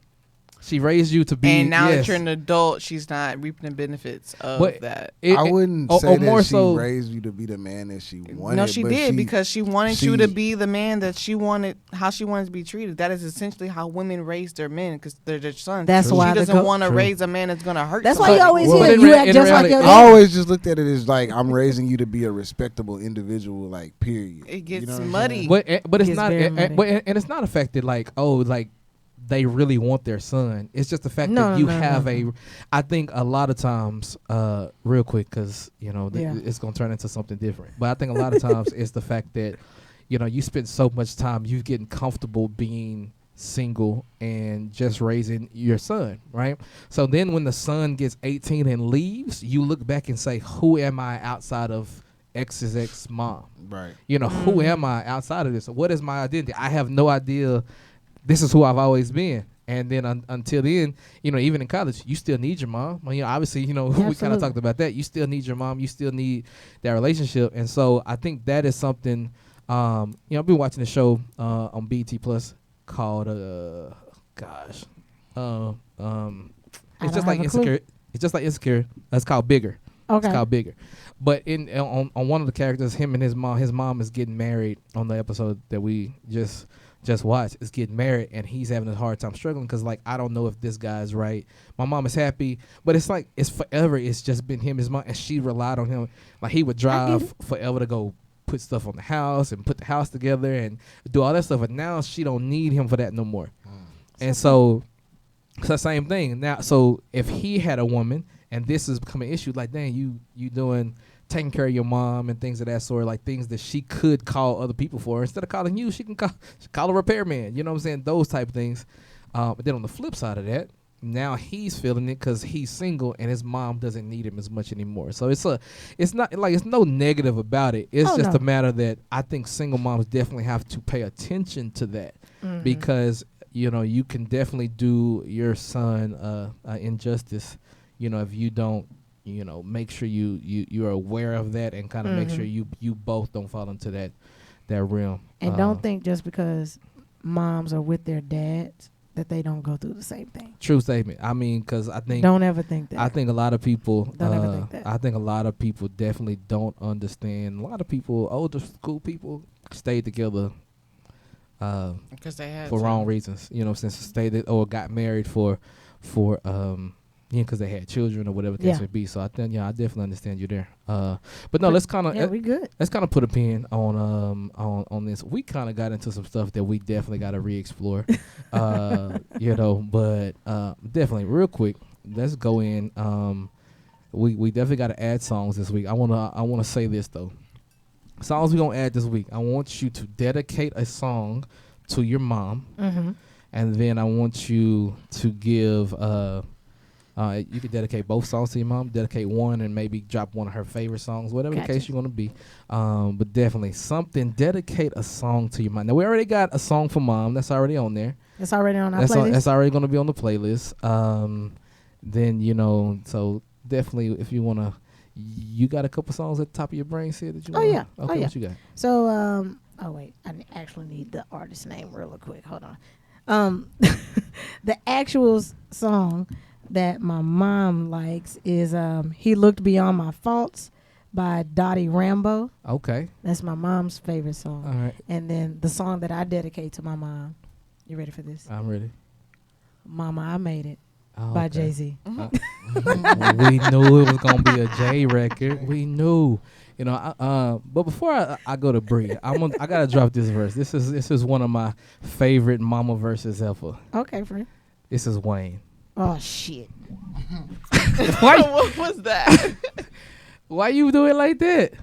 She raised you to be, And now yes. that you're an adult, she's not reaping the benefits of But that. I wouldn't say or that more she so, raised you to be the man that she wanted. No, she but did because she wanted you she- to be the man that she wanted, how she wanted to be treated. That is essentially how women raise their men because they're their sons. That's She why the doesn't want to True. raise a man that's going to hurt that's why you somebody. always Well, hear in you rea- act in just like your reality- I dad. always just looked at it as like I'm raising you to be a respectable individual, like period. It gets You know what I'm muddy. saying? but it's Gets not, very muddy. and it's not affected like, like they really want their son. It's just the fact No, that you no, have no. I think a lot of times, real quick, because Yeah. it's gonna turn into something different. But I think a lot of times it's the fact that you spend so much time you getting comfortable being single and just raising your son, right? So then when the son gets 18 and leaves, you look back and say, who am I outside of X's ex mom? Right. Who am I outside of this? What is my identity? I have no idea. This is who I've always been. And then until then, even in college, you still need your mom. Well, obviously, we kind of Absolutely. talked about that. You still need your mom. You still need that relationship. And so I think that is something, I've been watching a show on BET Plus called, it's don't just like have a clue. Insecure. It's just like Insecure. It's called Bigger. Okay. It's called Bigger. But on one of the characters, him and his mom is getting married on the episode that we just watched, is getting married, and he's having a hard time struggling because, like, I don't know if this guy's right. My mom is happy, but it's like it's forever. It's just been him, his mom, and she relied on him. Like, he would drive forever to go put stuff on the house and put the house together and do all that stuff. And now she don't need him for that no more. And so it's the same thing now. So if he had a woman and this is becoming an issue, like, dang, you doing taking care of your mom and things of that sort, like things that she could call other people for. Instead of calling you, she can call a repairman. You know what I'm saying? Those type of things. But then on the flip side of that, now he's feeling it because he's single and his mom doesn't need him as much anymore. So it's not like it's no negative about it. It's just a matter that I think single moms definitely have to pay attention to that because you can definitely do your son injustice. If you don't make sure you're aware of that and kind of make sure you both don't fall into that realm. And don't think just because moms are with their dads that they don't go through the same thing. True statement. I mean, because I think Don't ever think that. I think a lot of people. Don't ever think that. I think a lot of people definitely don't understand. A lot of people, older school people, stayed together Because they had for to. wrong reasons. You know, since stayed or got married for because they had children or whatever the case Yeah. may be. So I think I definitely understand you there. But no, let's kind of yeah, we good. let's kind of put a pin on this. We kind of got into some stuff that we definitely got to re-explore. But definitely real quick, let's go in. We definitely got to add songs this week. I wanna say this though. Songs we gonna add this week. I want you to dedicate a song to your mom, and then I want you to give. You could dedicate both songs to your mom. Dedicate one and maybe drop one of her favorite songs, whatever the case you're gonna be. But definitely something. Dedicate a song to your mom. Now we already got a song for mom. That's already on there. It's already on our playlist. That's already gonna be on the playlist. Then so definitely if you wanna. You got a couple songs at the top of your brain, Sid, that you want? Yeah. Okay, what you got? So, I actually need the artist name real quick. Hold on. The actual song that my mom likes is "He Looked Beyond My Faults" by Dottie Rambo. Okay. That's my mom's favorite song. All right. And then the song that I dedicate to my mom. You ready for this? I'm ready. "Mama, I Made It" Oh, by okay. Jay-Z. We knew it was gonna be a J record. We knew, But before I go to Bree, I gotta drop this verse. This is one of my favorite mama verses ever. Okay, friend. This is Wayne. Oh shit! What was that? Why you do it like that?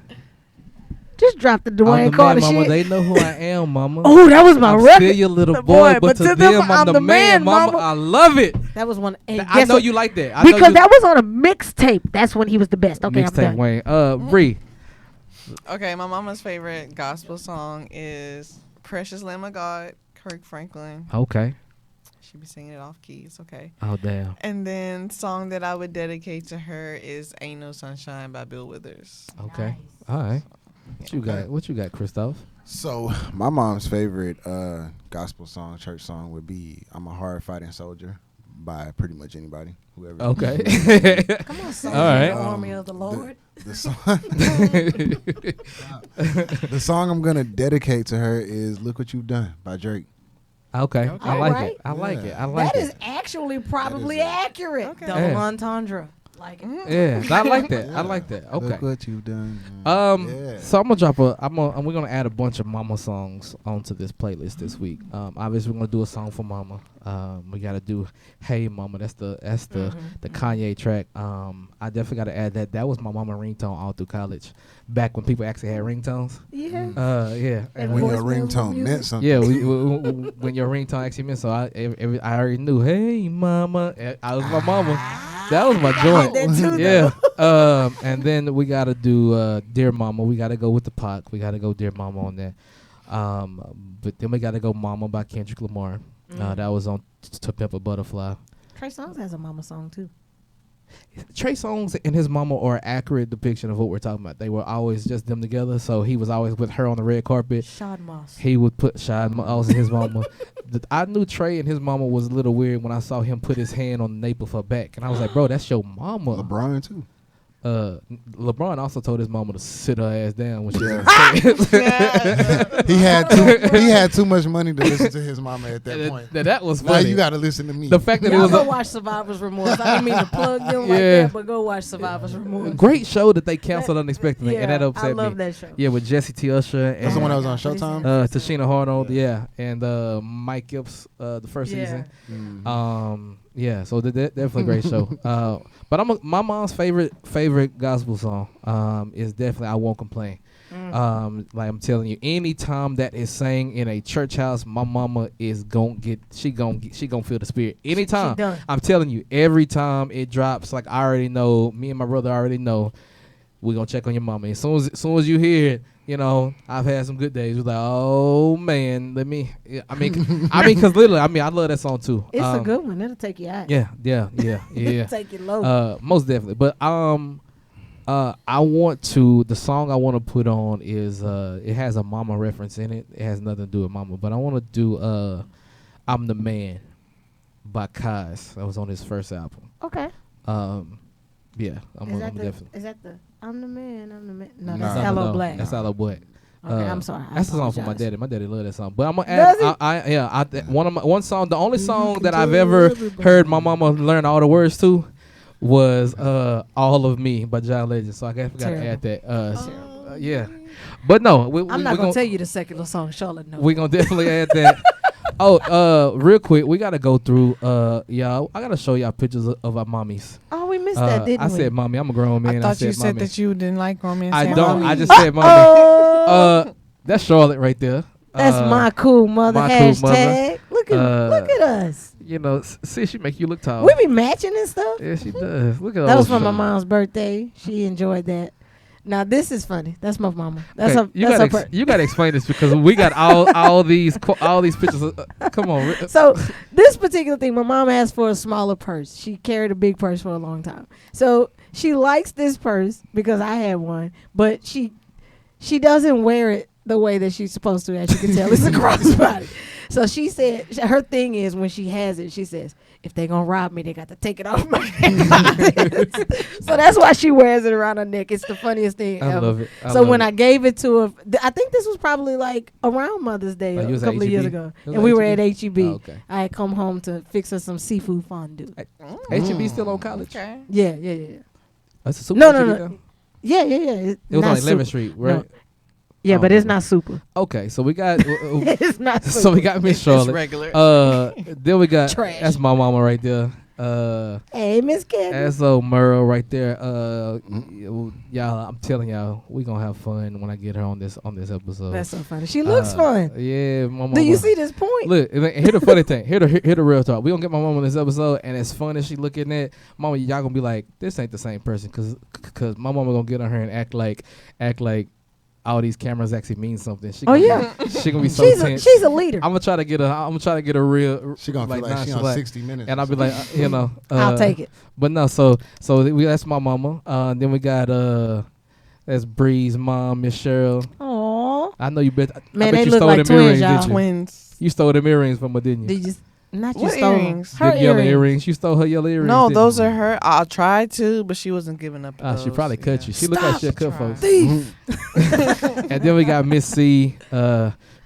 Just drop the I'm Dwayne the Carter man, mama. shit. They know who I am, mama. Oh, that was my I'm record. still your little The boy, but to them, I'm the man, mama. I love it. That was one. And I guess know what? you like that. Because that was on a mixtape. That's when he was the best. Okay, I'm mixtape done. Wayne. Bree. Okay, my mama's favorite gospel song is "Precious Lamb of God," Kirk Franklin. Okay. She be singing it off key. It's okay. Oh damn. And then song that I would dedicate to her is "Ain't No Sunshine" by Bill Withers. Okay. All right. What you got, Christoph? So my mom's favorite gospel song, church song, would be "I'm a Hard Fighting Soldier" by pretty much anybody, whoever. Okay. Come on, soldier, All right. the army of the Lord. The song, the song I'm gonna dedicate to her is "Look What You've Done" by Drake. Okay. Okay. I like Alright. it. I like Yeah. it. I like That it. is actually probably That is accurate. Okay. Double Yeah. entendre. Like it. Yeah, I like that. I like that. Okay. Look what you've done. Yeah. So I'm gonna drop we're gonna add a bunch of mama songs onto this playlist this week. Obviously we're gonna do a song for mama. We gotta do "Hey Mama." That's the Kanye track. I definitely gotta add that. That was my mama ringtone all through college, back when people actually had ringtones. Yeah. Yeah. And When voice your memo ringtone music. meant something. Yeah, when your ringtone actually meant so, I already knew. Hey, mama, I was my mama. That was my joint. that too, Yeah. And then we gotta do "Dear Mama." We gotta go with the Pac. We gotta go "Dear Mama" on that. But then we gotta go "Mama" by Kendrick Lamar. That was on "To Pimp a Butterfly." Trey Songz has a mama song too. Trey Songz and his mama are an accurate depiction of what we're talking about. They were always just them together. So he was always with her on the red carpet. Shad Moss. He would put Shad Moss and his mama. I knew Trey and his mama was a little weird when I saw him put his hand on the nape of her back. And I was like, bro, that's your mama. LeBron too. LeBron also told his mama to sit her ass down when she was He had too much money to listen to his mama at that point. That was Now funny. you got to listen to me. The fact that it Y'all was go a watch Survivor's Remorse. I didn't mean to plug them like Yeah. that, but go watch Survivor's Remorse. great show that they canceled unexpectedly, and that upset I me. love that show. Yeah, with Jesse T. Usher and That's the one that was on Showtime. Tashina Harnold, and Mike Gibbs, the first season. Yeah, so definitely a great show. But my mom's favorite gospel song is definitely "I Won't Complain." Like I'm telling you, anytime that is sang in a church house, my mama is gonna feel the spirit. Anytime, done. I'm telling you, every time it drops, like I already know, me and my brother already know, we're gonna check on your mama. As soon as you hear it, I've had some good days. We're like, oh man, because literally, I love that song too. It's a good one. It'll take you out. Yeah. It'll take you low. Most definitely. But the song I want to put on is it has a mama reference in it. It has nothing to do with mama, but I want to do "I'm the Man" by Kaz. That was on his first album. Okay. Yeah, I'm definitely. Is that the I'm the man? No, No. that's No, Hello Black. That's Hello Black. Okay, I'm sorry. That's the song for my daddy. My daddy loved that song. But I'm gonna Does add. he? One song. The only song that I've ever heard my mama learn all the words to was "All of Me" by John Legend. So I guess we gotta add that. Yeah, but no, I'm not gonna tell you the secular song Charlotte knows. We're gonna definitely add that. Real quick, we gotta go through. Y'all, I gotta show y'all pictures of our mommies. Oh, we missed that, didn't we? I said mommy. I'm a grown man. I thought you said mommy. that you didn't like grown men. I saying don't. mommy. I just said mommy. That's Charlotte right there. That's my cool mother. my cool mother. Hashtag. Look at us. You know, see, she make you look tall. We be matching and stuff. Yeah, she does. Look at That was old for my Charlotte. mom's birthday. She enjoyed that. Now this is funny. That's my mama. That's Okay, her. you gotta explain this because we got all these pictures. Come on. So this particular thing, my mom asked for a smaller purse. She carried a big purse for a long time. So she likes this purse because I had one, but she doesn't wear it the way that she's supposed to. As you can tell, it's a crossbody. So she said her thing is when she has it, she says, if they gonna rob me, they got to take it off my hands. So that's why she wears it around her neck. It's the funniest thing I ever. love it. So when I gave it to her, I think this was probably like around Mother's Day Oh, you a was at couple of years H-E-B? ago. It was And we at were at H-E-B? HEB. Oh, okay. I had come home to fix her some seafood fondue. HEB still on college? Okay. Yeah. That's a super No. HEB though? Yeah. It was on 11th Street, right? No. Yeah, Oh, but it's okay. not super. Okay, so we got. It's not super. So we got Miss It's Charlotte. regular. Then we got. Trash. That's my mama right there. Hey, Miss Kevin. That's old Merle right there. Y'all, I'm telling y'all, we gonna have fun when I get her on this episode. That's so funny. She looks fun. Yeah, my mama. Do you see this point? Look, and hear the funny thing. Hear the real talk. We gonna get my mom on this episode, and as fun as she looking at, mama, y'all gonna be like, this ain't the same person, cause my mama gonna get on her and act like all these cameras actually mean something. She gonna she gonna be so tense. She's a leader. I'm gonna try to get a real. She gonna like, feel like she on nonchalant. 60 Minutes. And I'll be like, I'll take it. But no, so that's my mama. Then we got that's Bree's mom, Miss Cheryl. Aww. I know you bet. Man, I bet they you look stole like them twins, earrings, y'all. didn't you? Twins. You stole them earrings from her, didn't you? Did you not you What stole earrings? her Them yellow earrings. earrings. You stole her yellow earrings. No, didn't those you? are her. I tried to, but she wasn't giving up. She those. probably cut Yeah. you. She looked like she'll cut Try. folks. Thief. And then we got Miss C,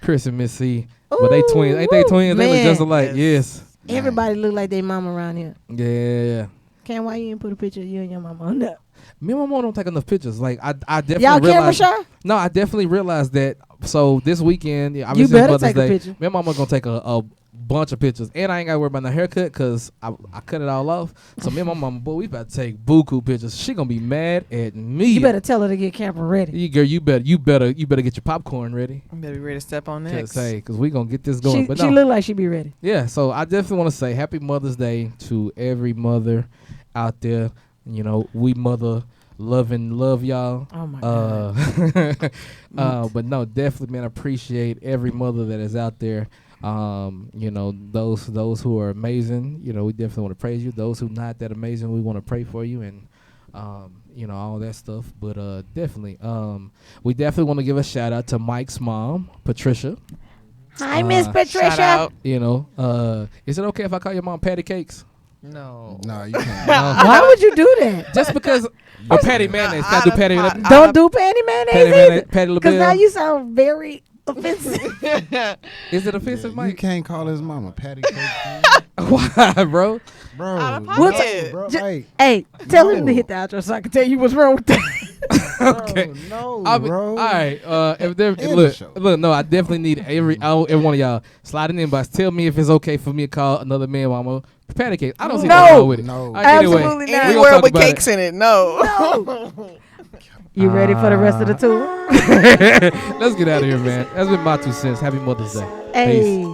Chris and Miss C. But they twins. Ain't they Ooh, twins? They look man. just alike. Yes. Everybody look like they mama around here. Yeah. Cam, why you didn't put a picture of you and your mama on there? Me and my mom don't take enough pictures. Like I definitely Y'all camera realized. shy? No, I definitely realized that. So this weekend, You obviously better Mother's take a Day, picture. me and mama gonna take a bunch of pictures, and I ain't gotta worry about no haircut because I cut it all off. So me and my mama, boy, we about to take buku pictures. She gonna be mad at me. You better tell her to get camera ready. Girl, you better get your popcorn ready. You better be ready to step on next. Cause we gonna get this going. She, But she no, look like she be ready. yeah. So I definitely want to say Happy Mother's Day to every mother out there. You know, we love y'all. Oh my God. But no, definitely, man, appreciate every mother that is out there. You know, those who are amazing, you know, we definitely want to praise you. Those who not that amazing, we want to pray for you, and you know, all that stuff. But definitely, we definitely want to give a shout out to Mike's mom, Patricia. Hi, Miss Shout Patricia. out. You know, is it okay if I call your mom Patty Cakes? No. No, you can't. Why would you do that? Just because, or Patty mayonnaise? Can I do Patty? Don't do panty mayonnaise either. Patty Because now LaBelle. you sound very offensive. Is it offensive, You Mike? can't call his mama Patty Cake. Why, bro? Bro, Out of no, pocket. bro, Ju- like, Hey, tell him to No. hit the outro so I can tell you what's wrong with that. Okay. No, I mean, bro. all right. If there, End the look, show. no, I definitely need every one of y'all slide in the inbox. Tell me if it's okay for me to call another man mama Patty Cake. I don't see No. nothing wrong with it. No. All right, anyway, Absolutely we not. gonna Anywhere talk with about cakes in it. No. You ready for the rest of the tour? Let's get out of here, man. That's been my 2 cents. Happy Mother's Day. Hey. Peace.